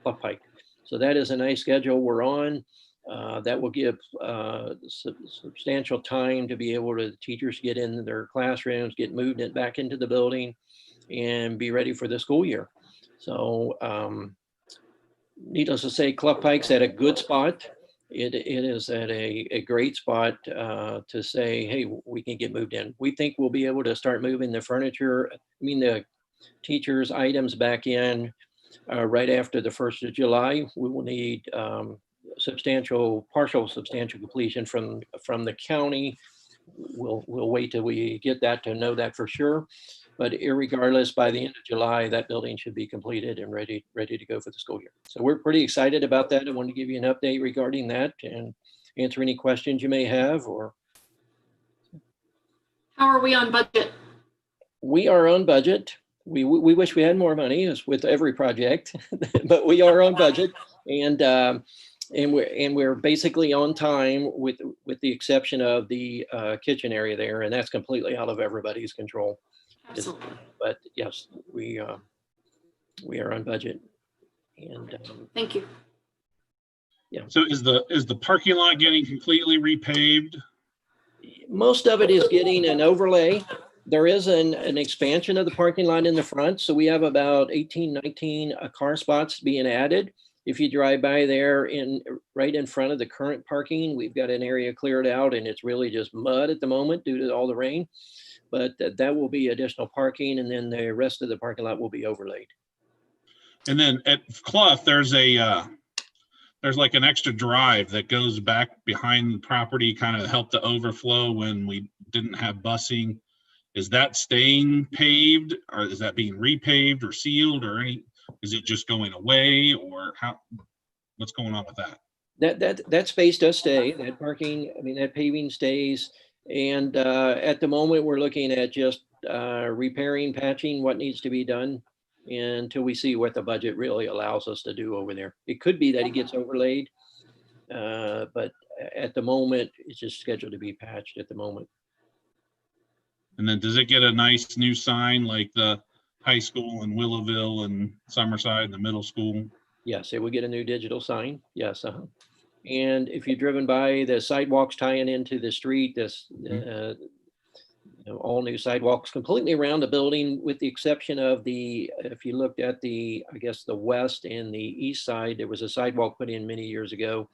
Clough Pike. So that is a nice schedule we're on. That will give substantial time to be able to teachers get in their classrooms, get moved back into the building, and be ready for the school year. So needless to say, Clough Pike's at a good spot. it is at a great spot to say, hey, we can get moved in. We think we'll be able to start moving the furniture, the teachers' items back in right after the 1st of July. We will need partial substantial completion from the county. We'll wait till we get that to know that for sure. But irregardless, by the end of July, that building should be completed and ready to go for the school year. So we're pretty excited about that. I wanted to give you an update regarding that and answer any questions you may have. Or How are we on budget? we are on budget. We wish we had more money, as with every project, but we are on budget, and we're basically on time with the exception of the kitchen area there, and that's completely out of everybody's control. Absolutely. But yes, we are on budget, and Thank you. yeah. So is the parking lot getting completely repaved? Most of it is getting an overlay. There is an expansion of the parking lot in the front. So we have about 18, 19 car spots being added. If you drive by there right in front of the current parking, we've got an area cleared out and it's really just mud at the moment due to all the rain. But that will be additional parking, and then the rest of the parking lot will be overlaid. And then at Clough, there's like an extra drive that goes back behind the property, kind of help the overflow when we didn't have busing. Is that staying paved, or is that being repaved or sealed, or is it just going away, or what's going on with that? That space does stay. That parking, that paving stays. And at the moment, we're looking at just repairing, patching what needs to be done until we see what the budget really allows us to do over there. It could be that it gets overlaid, but at the moment, it's just scheduled to be patched at the moment. And then does it get a nice new sign like the high school in Willowville and Summerside and the middle school? Yes, it would get a new digital sign. Yes. And if you've driven by the sidewalks tying into the street, all new sidewalks completely around the building, with the exception of if you looked at the west and the east side, there was a sidewalk put in many years ago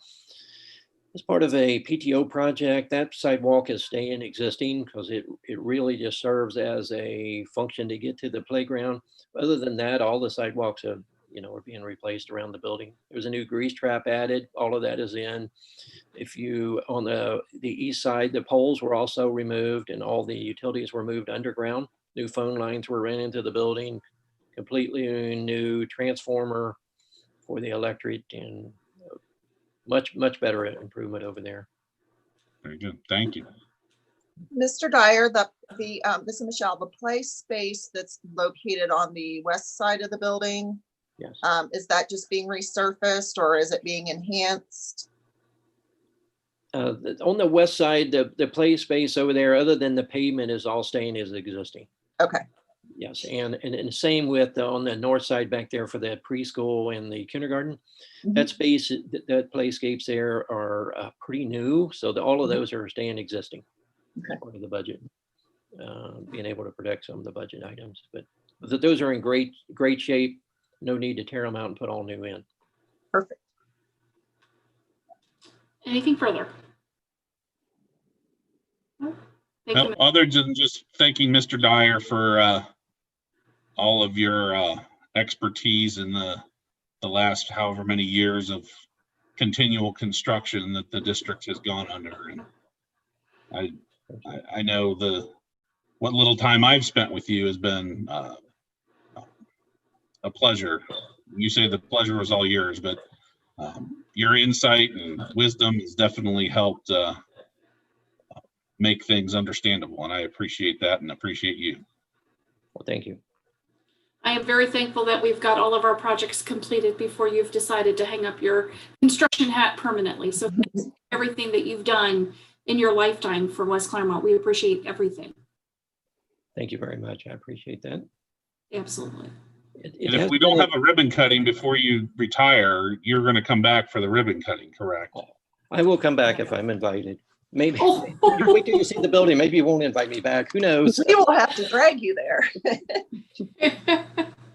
as part of a PTO project. That sidewalk is staying existing because it really just serves as a function to get to the playground. Other than that, all the sidewalks are being replaced around the building. There's a new grease trap added. All of that is in. If you, on the east side, the poles were also removed and all the utilities were moved underground. New phone lines were ran into the building, completely new transformer for the electric, and much better improvement over there. Very good. Thank you. Mr. Dyer, this is Michelle, the play space that's located on the west side of the building, yes. Is that just being resurfaced or is it being enhanced? On the west side, the play space over there, other than the pavement, is all staying as existing. Okay. Yes, and same with on the north side back there for the preschool and the kindergarten. Mhm. That space, that playscapes there are pretty new, so all of those are staying existing. Okay. Part of the budget, being able to protect some of the budget items, but those are in great shape. No need to tear them out and put all new in. Perfect. Anything further? No? Thank you. Other than just thanking Mr. Dyer for all of your expertise in the last however many years of continual construction that the district has gone under. And I know what little time I've spent with you has been a pleasure. You say the pleasure was all yours, but your insight and wisdom has definitely helped make things understandable, and I appreciate that and appreciate you. Well, thank you. I am very thankful that we've got all of our projects completed before you've decided to hang up your construction hat permanently. So thanks for everything that you've done in your lifetime for West Clermont. We appreciate everything. Thank you very much. I appreciate that. Absolutely. And if we don't have a ribbon cutting before you retire, you're going to come back for the ribbon cutting, correct? I will come back if I'm invited. Maybe you wait till you see the building. Maybe you won't invite me back. Who knows? We will have to drag you there.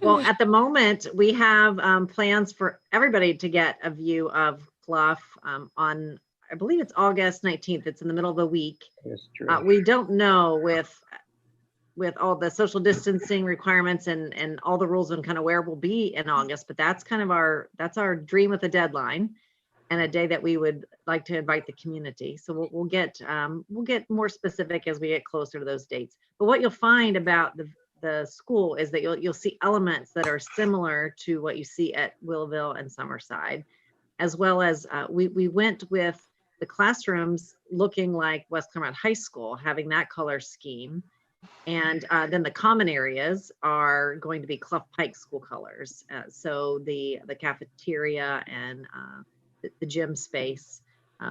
Well, at the moment, we have plans for everybody to get a view of Clough on, I believe it's August 19th. It's in the middle of the week. That's true. We don't know with all the social distancing requirements and all the rules on kind of where we'll be in August, but that's kind of that's our dream with a deadline and a day that we would like to invite the community. So we'll get more specific as we get closer to those dates. But what you'll find about the school is that you'll see elements that are similar to what you see at Willville and Summerside, as well as we went with the classrooms looking like West Clermont High School, having that color scheme. And then the common areas are going to be Clough Pike school colors. So the cafeteria and the gym space.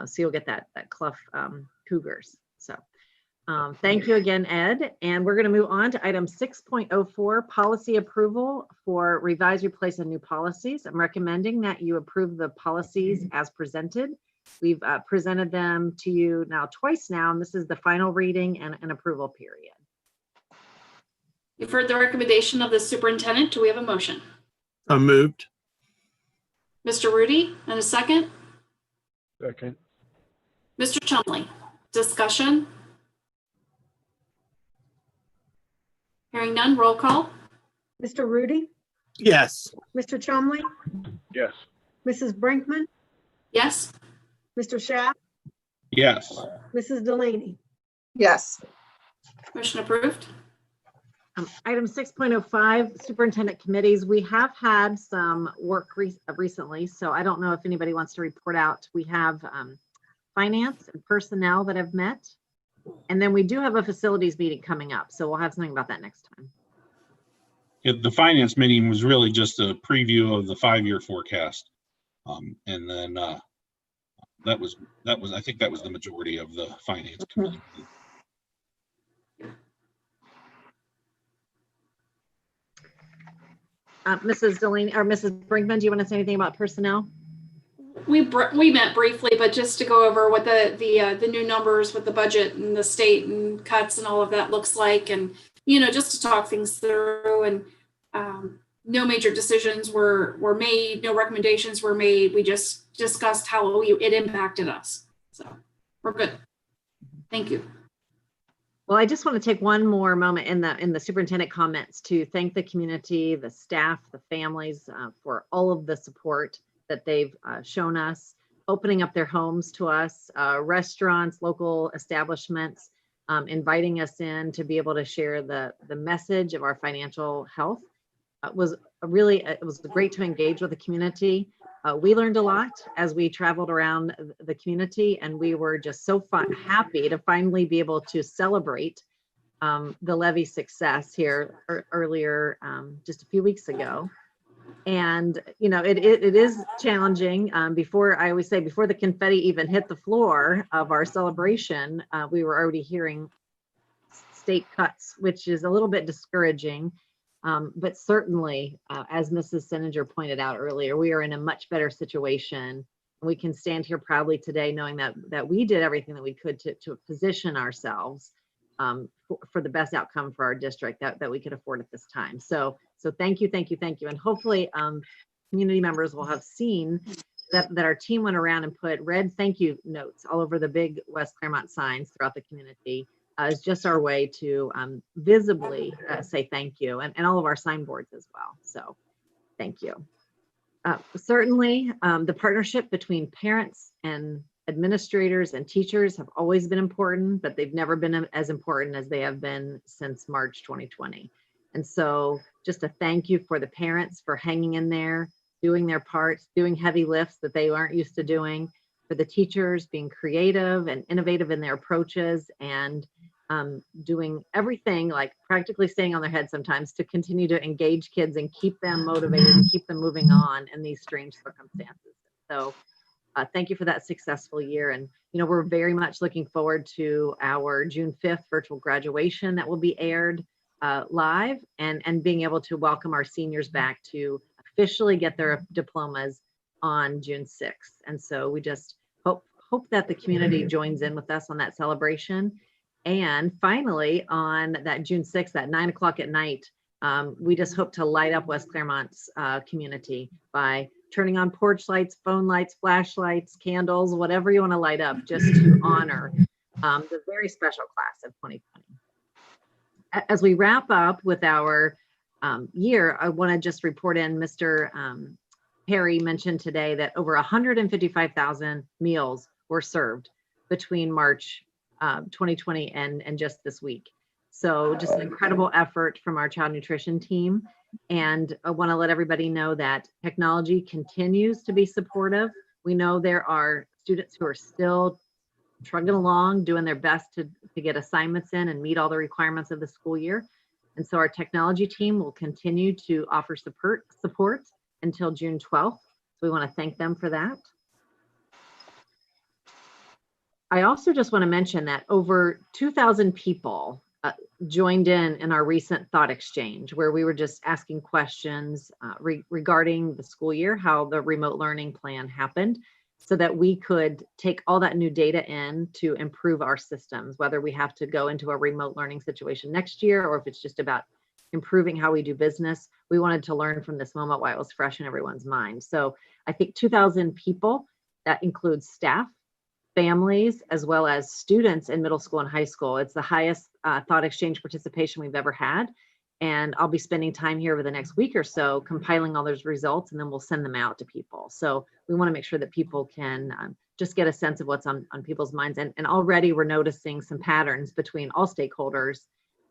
So you'll get that Clough Cougars. So thank you again, Ed. And we're going to move on to item 6.04, policy approval for revise, replace, and new policies. I'm recommending that you approve the policies as presented. We've presented them to you now twice now, and this is the final reading and an approval period. You've heard the recommendation of the superintendent. Do we have a motion? So moved. Mr. Rudy, and a second? Second. Mr. Chumley, discussion? Hearing none, roll call. Mr. Rudy, Yes. Mr. Chumley, Yes. Mrs. Brinkman, Yes, Mr. Schaaf, Yes. Mrs. Delaney. Yes. motion approved. Item 6.05, superintendent committees. We have had some work recently, so I don't know if anybody wants to report out. We have finance and personnel that have met, and then we do have a facilities meeting coming up, so we'll have something about that next time. The finance meeting was really just a preview of the 5-year forecast. And then that was, I think that was the majority of the finance committee. Mrs. Delaney or Mrs. Brinkman, do you want to say anything about personnel? We met briefly, but just to go over what the new numbers with the budget and the state and cuts and all of that looks like, and just to talk things through. And no major decisions were made, no recommendations were made. We just discussed how it impacted us. So we're good. Thank you. Well, I just want to take one more moment in the superintendent comments to thank the community, the staff, the families for all of the support that they've shown us, opening up their homes to us, restaurants, local establishments, inviting us in to be able to share the message of our financial health. It was great to engage with the community. We learned a lot as we traveled around the community, and we were just so happy to finally be able to celebrate the levy success here earlier, just a few weeks ago. And it is challenging. I always say before the confetti even hit the floor of our celebration, we were already hearing state cuts, which is a little bit discouraging. But certainly, as Mrs. Sinninger pointed out earlier, we are in a much better situation. We can stand here proudly today knowing that we did everything that we could to position ourselves for the best outcome for our district that we could afford at this time. So thank you. And hopefully community members will have seen that our team went around and put red thank you notes all over the big West Clermont signs throughout the community. Is just our way to visibly say thank you, and all of our signboards as well. So thank you. Certainly, the partnership between parents and administrators and teachers have always been important, but they've never been as important as they have been since March 2020. And so just a thank you for the parents for hanging in there, doing their parts, doing heavy lifts that they aren't used to doing, for the teachers being creative and innovative in their approaches, and doing everything, like practically staying on their head sometimes, to continue to engage kids and keep them motivated and keep them moving on in these strange circumstances. So thank you for that successful year. And we're very much looking forward to our June 5th virtual graduation that will be aired live, and being able to welcome our seniors back to officially get their diplomas on June 6th. And so we just hope that the community joins in with us on that celebration. And finally, on that June 6th at 9 o'clock at night, we just hope to light up West Clermont's community by turning on porch lights, phone lights, flashlights, candles, whatever you want to light up, just to honor the very special class of 2020. As we wrap up with our year, I want to just report in, Mr. Perry mentioned today that over 155,000 meals were served between March 2020 and just this week. So just an incredible effort from our child nutrition team. And I want to let everybody know that technology continues to be supportive. We know there are students who are still trugging along, doing their best to get assignments in and meet all the requirements of the school year. And so our technology team will continue to offer support until June 12th. So we want to thank them for that. I also just want to mention that over 2,000 people joined in our recent thought exchange, where we were just asking questions regarding the school year, how the remote learning plan happened, so that we could take all that new data in to improve our systems, whether we have to go into a remote learning situation next year, or if it's just about improving how we do business. We wanted to learn from this moment while it was fresh in everyone's mind. So I think 2,000 people, that includes staff, families, as well as students in middle school and high school. It's the highest thought exchange participation we've ever had. And I'll be spending time here over the next week or so compiling all those results, and then we'll send them out to people. So we want to make sure that people can just get a sense of what's on people's minds. And already we're noticing some patterns between all stakeholders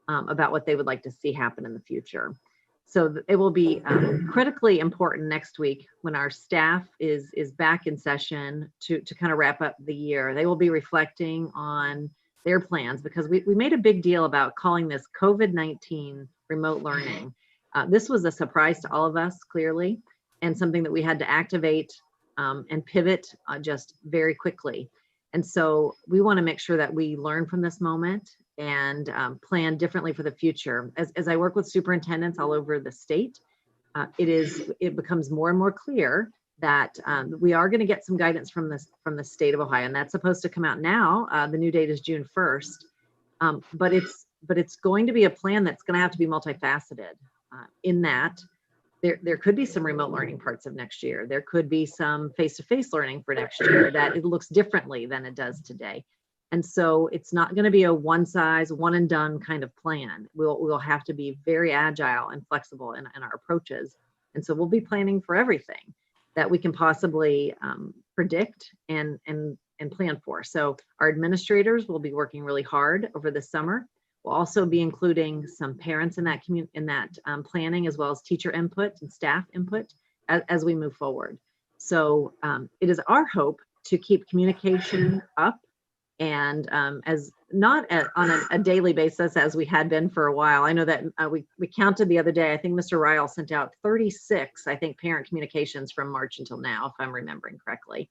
about what they would like to see happen in the future. So it will be critically important next week when our staff is back in session to kind of wrap up the year. They will be reflecting on their plans, because we made a big deal about calling this COVID-19 remote learning. This was a surprise to all of us, clearly, and something that we had to activate and pivot just very quickly. And so we want to make sure that we learn from this moment and plan differently for the future. As I work with superintendents all over the state, it becomes more and more clear that we are going to get some guidance from the state of Ohio, and that's supposed to come out now. The new date is June 1st, but it's going to be a plan that's going to have to be multifaceted. In that, there could be some remote learning parts of next year. There could be some face-to-face learning for next year that it looks differently than it does today. And so it's not going to be a one size, one and done kind of plan. We'll have to be very agile and flexible in our approaches. And so we'll be planning for everything that we can possibly predict and plan for. So our administrators will be working really hard over the summer. We'll also be including some parents in that planning, as well as teacher input and staff input as we move forward. So it is our hope to keep communication up, and as not on a daily basis as we had been for a while. I know that we counted the other day, I think Mr. Ryle sent out 36, I think, parent communications from March until now, if I'm remembering correctly.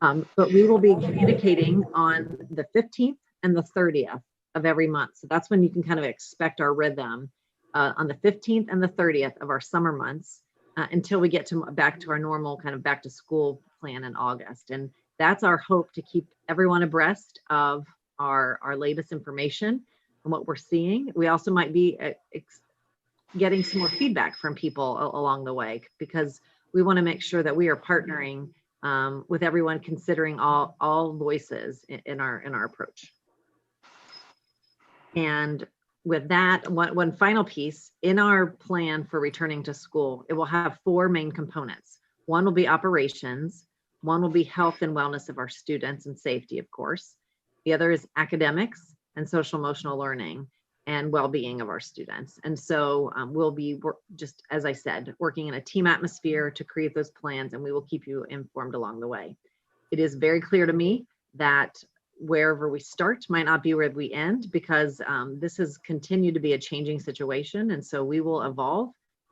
But we will be communicating on the 15th and the 30th of every month. So that's when you can kind of expect our rhythm on the 15th and the 30th of our summer months until we get back to our normal kind of back to school plan in August. And that's our hope, to keep everyone abreast of our latest information and what we're seeing. We also might be getting some more feedback from people along the way, because we want to make sure that we are partnering with everyone, considering all voices in our approach. And with that, one final piece in our plan for returning to school, it will have 4 main components. One will be operations. One will be health and wellness of our students and safety, of course. The other is academics and social emotional learning and well-being of our students. And so we'll be, just as I said, working in a team atmosphere to create those plans, and we will keep you informed along the way. It is very clear to me that wherever we start might not be where we end, because this has continued to be a changing situation. And so we will evolve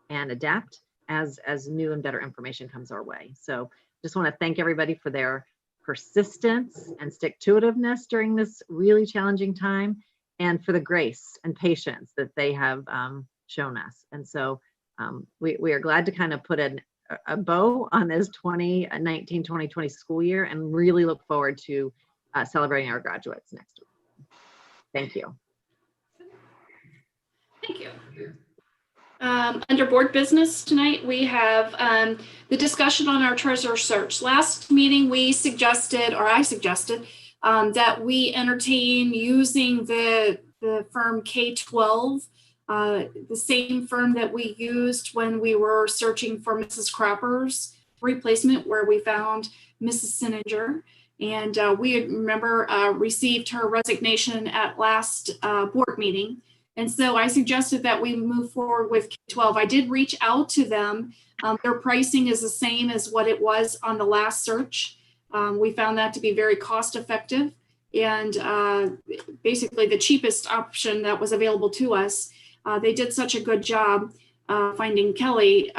and adapt as new and better information comes our way. So just want to thank everybody for their persistence and stick-to-itiveness during this really challenging time, and for the grace and patience that they have shown us. And so we are glad to kind of put a bow on this 2019-2020 school year, and really look forward to celebrating our graduates next week. Thank you. Thank you. Under board business tonight, we have the discussion on our treasurer search. Last meeting, we suggested, or I suggested, that we entertain using the firm K-12, the same firm that we used when we were searching for Mrs. Cropper's replacement, where we found Mrs. Sininger. And we remember received her resignation at last board meeting. And so I suggested that we move forward with K-12. I did reach out to them. Their pricing is the same as what it was on the last search. We found that to be very cost effective and basically the cheapest option that was available to us. They did such a good job finding Kelly.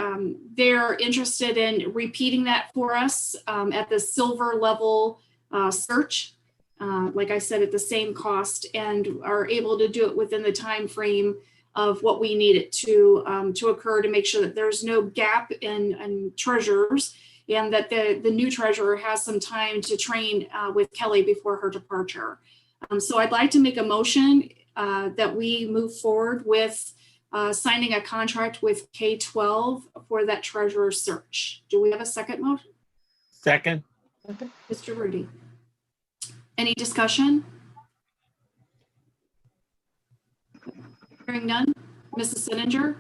They're interested in repeating that for us at the silver level search. Like I said, at the same cost, and are able to do it within the time frame of what we need it to occur, to make sure that there's no gap in treasurers, and that the new treasurer has some time to train with Kelly before her departure. So I'd like to make a motion that we move forward with signing a contract with K-12 for that treasurer search. Do we have a second motion? Second. Mr. Rudy. Any discussion? Hearing none. Mrs. Sininger?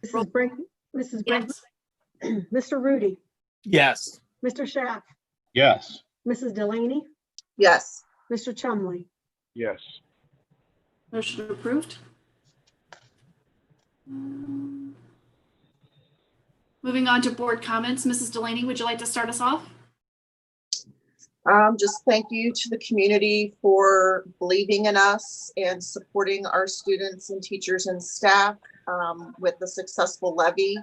Mrs. Brink, Mrs. Brink, Yes. Mr. Rudy, Yes. Mr. Schaff, Yes. Mrs. Delaney, Yes. Mr. Chumley. Yes. Motion approved. Moving on to board comments. Mrs. Delaney, would you like to start us off? Just thank you to the community for believing in us and supporting our students and teachers and staff with the successful levy.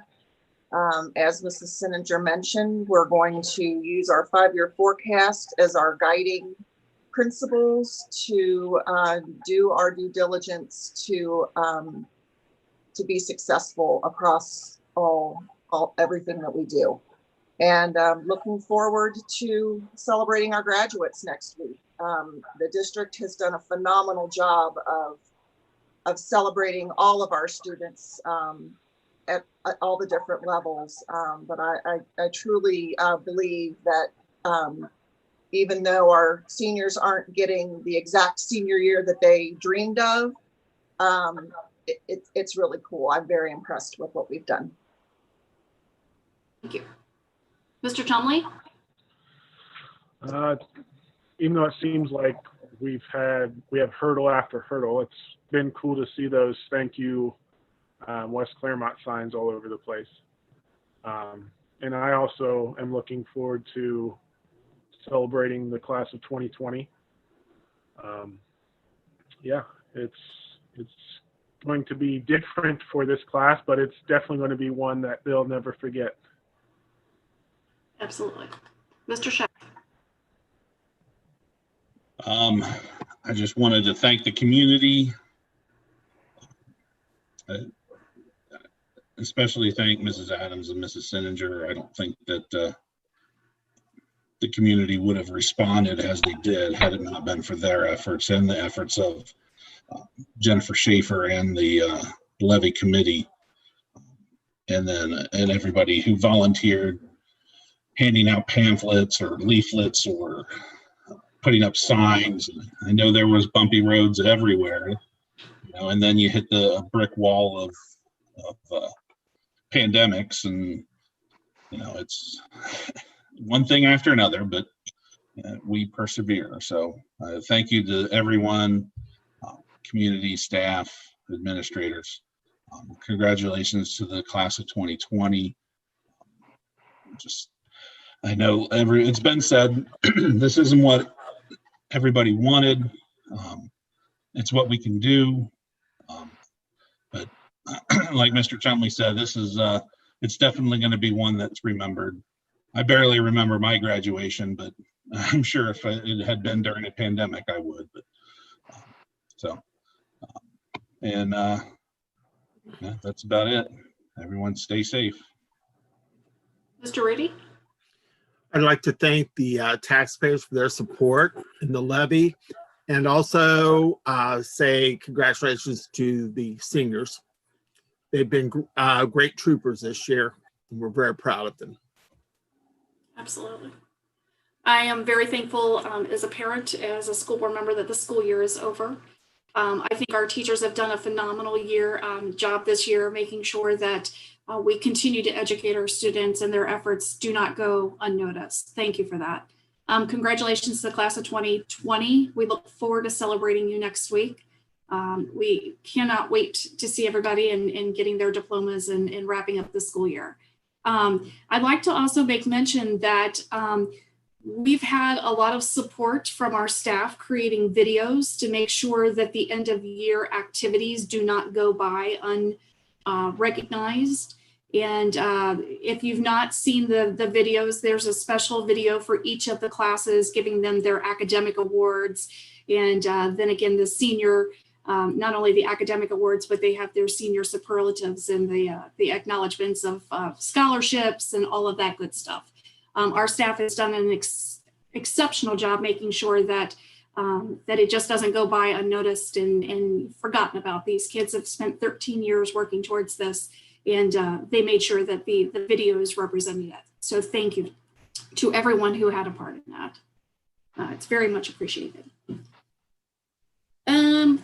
As Mrs. Sininger mentioned, we're going to use our 5-year forecast as our guiding principles to do our due diligence to be successful across everything that we do. And looking forward to celebrating our graduates next week. The district has done a phenomenal job of celebrating all of our students at all the different levels. But I truly believe that even though our seniors aren't getting the exact senior year that they dreamed of, it's really cool. I'm very impressed with what we've done. Thank you. Mr. Chumley? Even though it seems like we have hurdle after hurdle, it's been cool to see those thank you West Clermont signs all over the place. And I also am looking forward to celebrating the class of 2020. Yeah, it's going to be different for this class, but it's definitely going to be one that they'll never forget. Absolutely. Mr. Schaff? I just wanted to thank the community, especially thank Mrs. Adams and Mrs. Sininger. I don't think that the community would have responded as they did had it not been for their efforts and the efforts of Jennifer Schaefer and the levy committee, and everybody who volunteered, handing out pamphlets or leaflets or putting up signs. I know there was bumpy roads everywhere, and then you hit the brick wall of pandemics, and it's one thing after another, but we persevere. So thank you to everyone, community, staff, administrators. Congratulations to the class of 2020. I know it's been said, this isn't what everybody wanted. It's what we can do. But like Mr. Chumley said, this is it's definitely going to be one that's remembered. I barely remember my graduation, but I'm sure if it had been during a pandemic, I would. But yeah, that's about it. Everyone stay safe. Mr. Rudy? I'd like to thank the taxpayers for their support in the levy, and also say congratulations to the seniors. they've been great troopers this year. And we're very proud of them. Absolutely. I am very thankful as a parent, as a school board member, that the school year is over. I think our teachers have done a phenomenal job this year, making sure that we continue to educate our students and their efforts do not go unnoticed. Thank you for that. Congratulations to the class of 2020. We look forward to celebrating you next week. We cannot wait to see everybody and getting their diplomas and wrapping up the school year. I'd like to also make mention that we've had a lot of support from our staff creating videos to make sure that the end of year activities do not go by unrecognized. And if you've not seen the videos, there's a special video for each of the classes, giving them their academic awards. And then again, the senior, not only the academic awards, but they have their senior superlatives and the acknowledgements of scholarships and all of that good stuff. Our staff has done an exceptional job making sure that that it just doesn't go by unnoticed and forgotten about. These kids have spent 13 years working towards this, and they made sure that the video is representing that. So thank you to everyone who had a part in that. It's very much appreciated.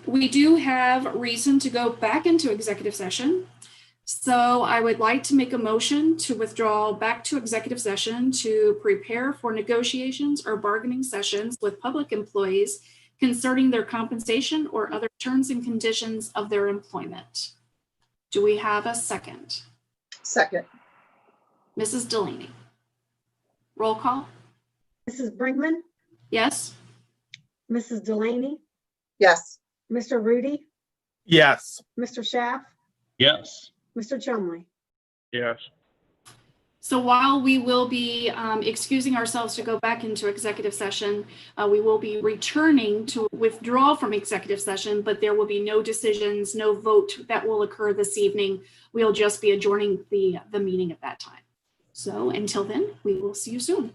We do have reason to go back into executive session. So I would like to make a motion to withdraw back to executive session to prepare for negotiations or bargaining sessions with public employees concerning their compensation or other terms and conditions of their employment. Do we have a second? Second. Mrs. Delaney. Roll call. Mrs. Brinkman, Yes. Mrs. Delaney, Yes. Mr. Rudy, Yes. Mr. Schaff, Yes. Mr. Chumley. Yes. So while we will be excusing ourselves to go back into executive session, we will be returning to withdraw from executive session, but there will be no decisions, no vote that will occur this evening. We'll just be adjourning the meeting at that time. So until then, we will see you soon.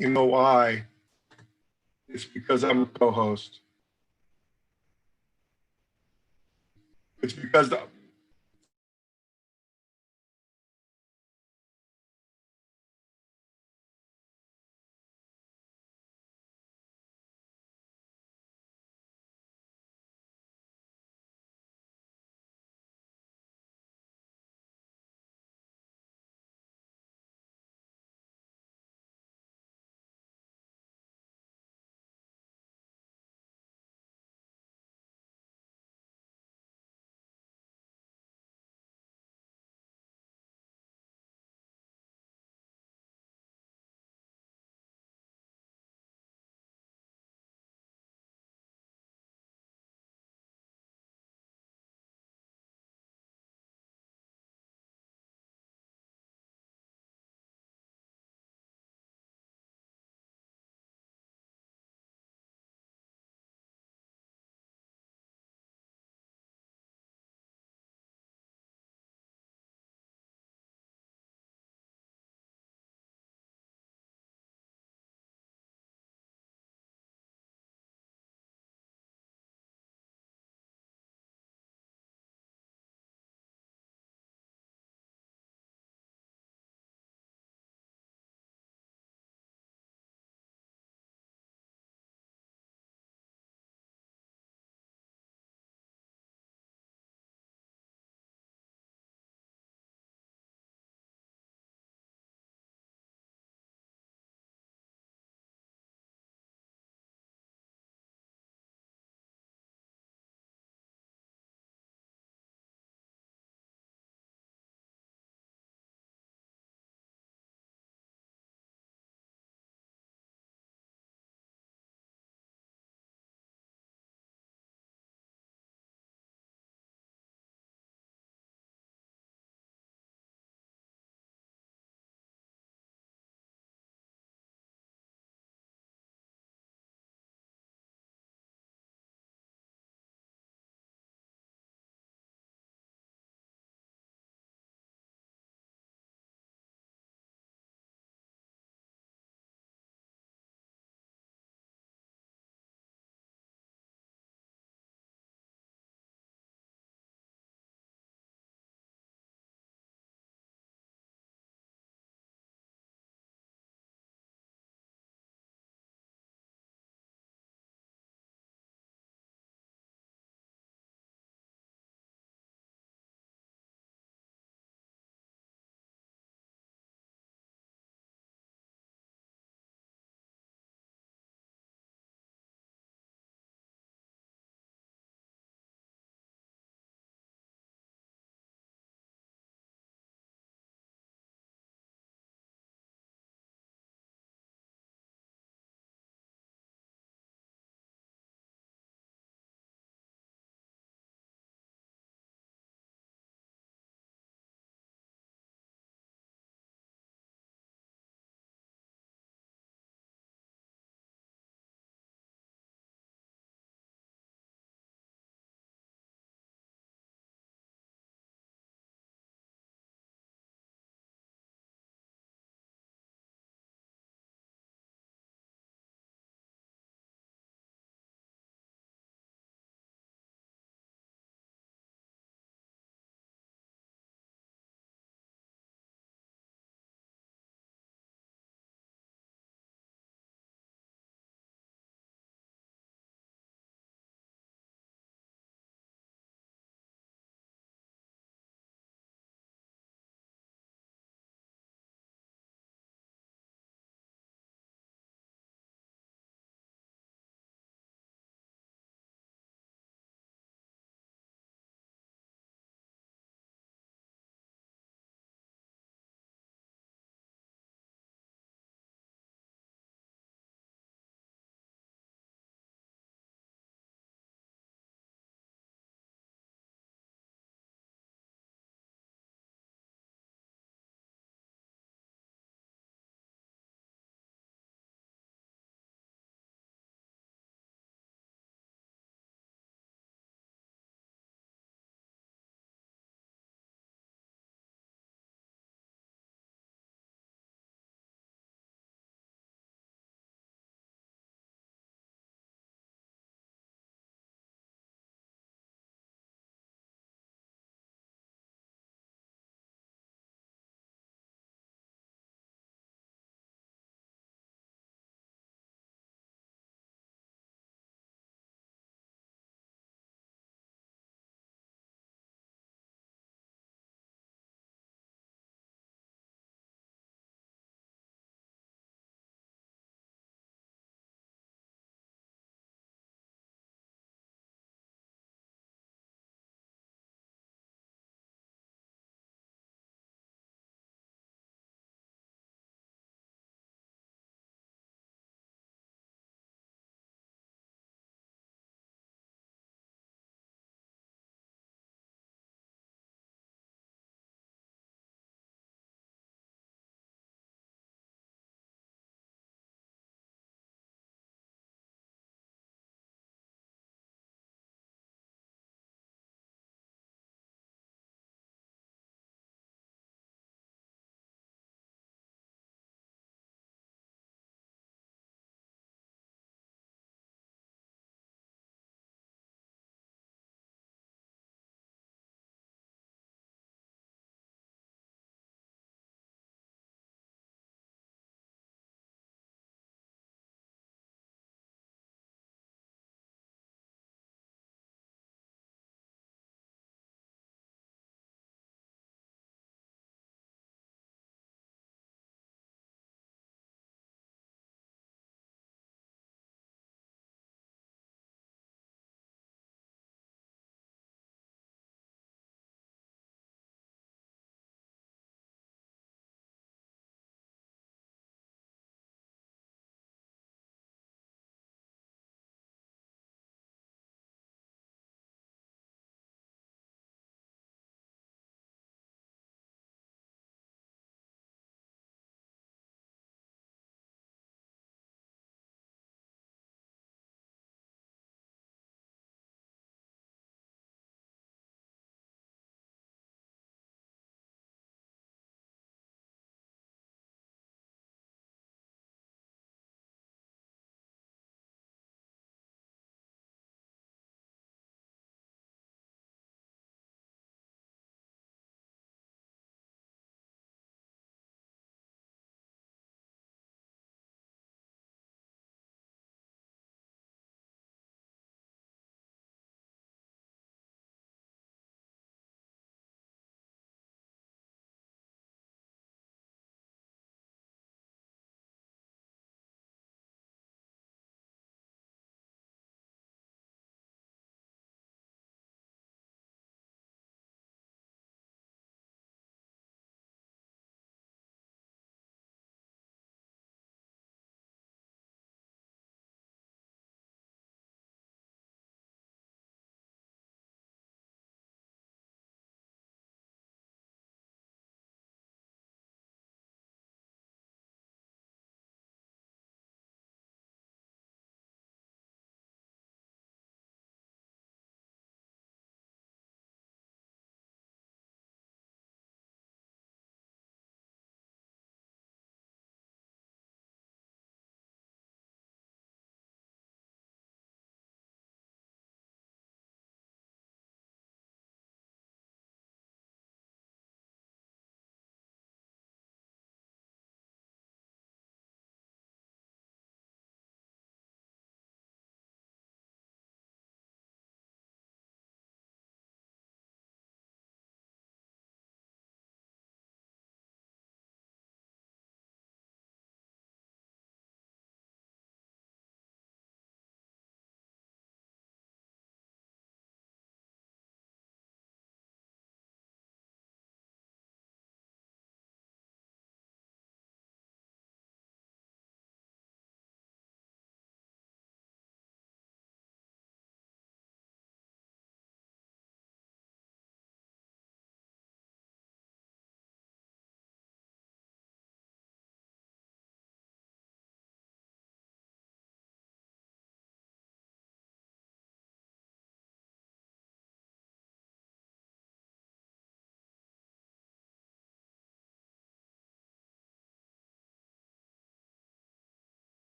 You know why? It's because I'm a co-host. It's because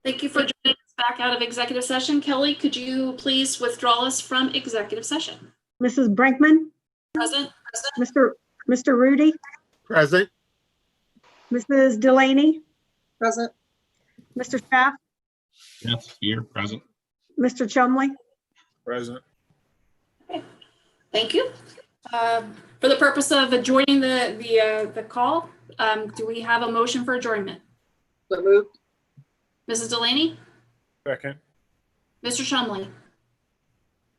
Thank you for joining us back out of executive session. Kelly, could you please withdraw us from executive session? Mrs. Brinkman, Present. Mr. Rudy, Present. Mrs. Delaney, Present. Mr. Schaff, Yes, here, present. Mr. Chumley. Present. Thank you. For the purpose of adjourning the call, do we have a motion for adjournment? So moved. Mrs. Delaney, Second. Mr. Chumley,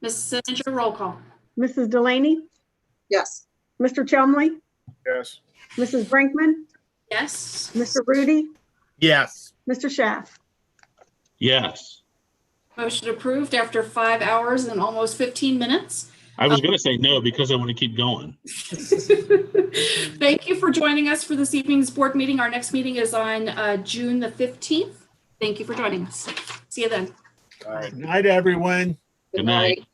Mrs. Sininger, roll call. Mrs. Delaney, Yes. Mr. Chumley, Yes. Mrs. Brinkman, Yes. Mr. Rudy, Yes. Mr. Schaff. Yes. Motion approved after 5 hours and almost 15 minutes. I was going to say no because I want to keep going. Thank you for joining us for this evening's board meeting. Our next meeting is on June the 15th. Thank you for joining us. See you then. All right. Good night, everyone. Good night.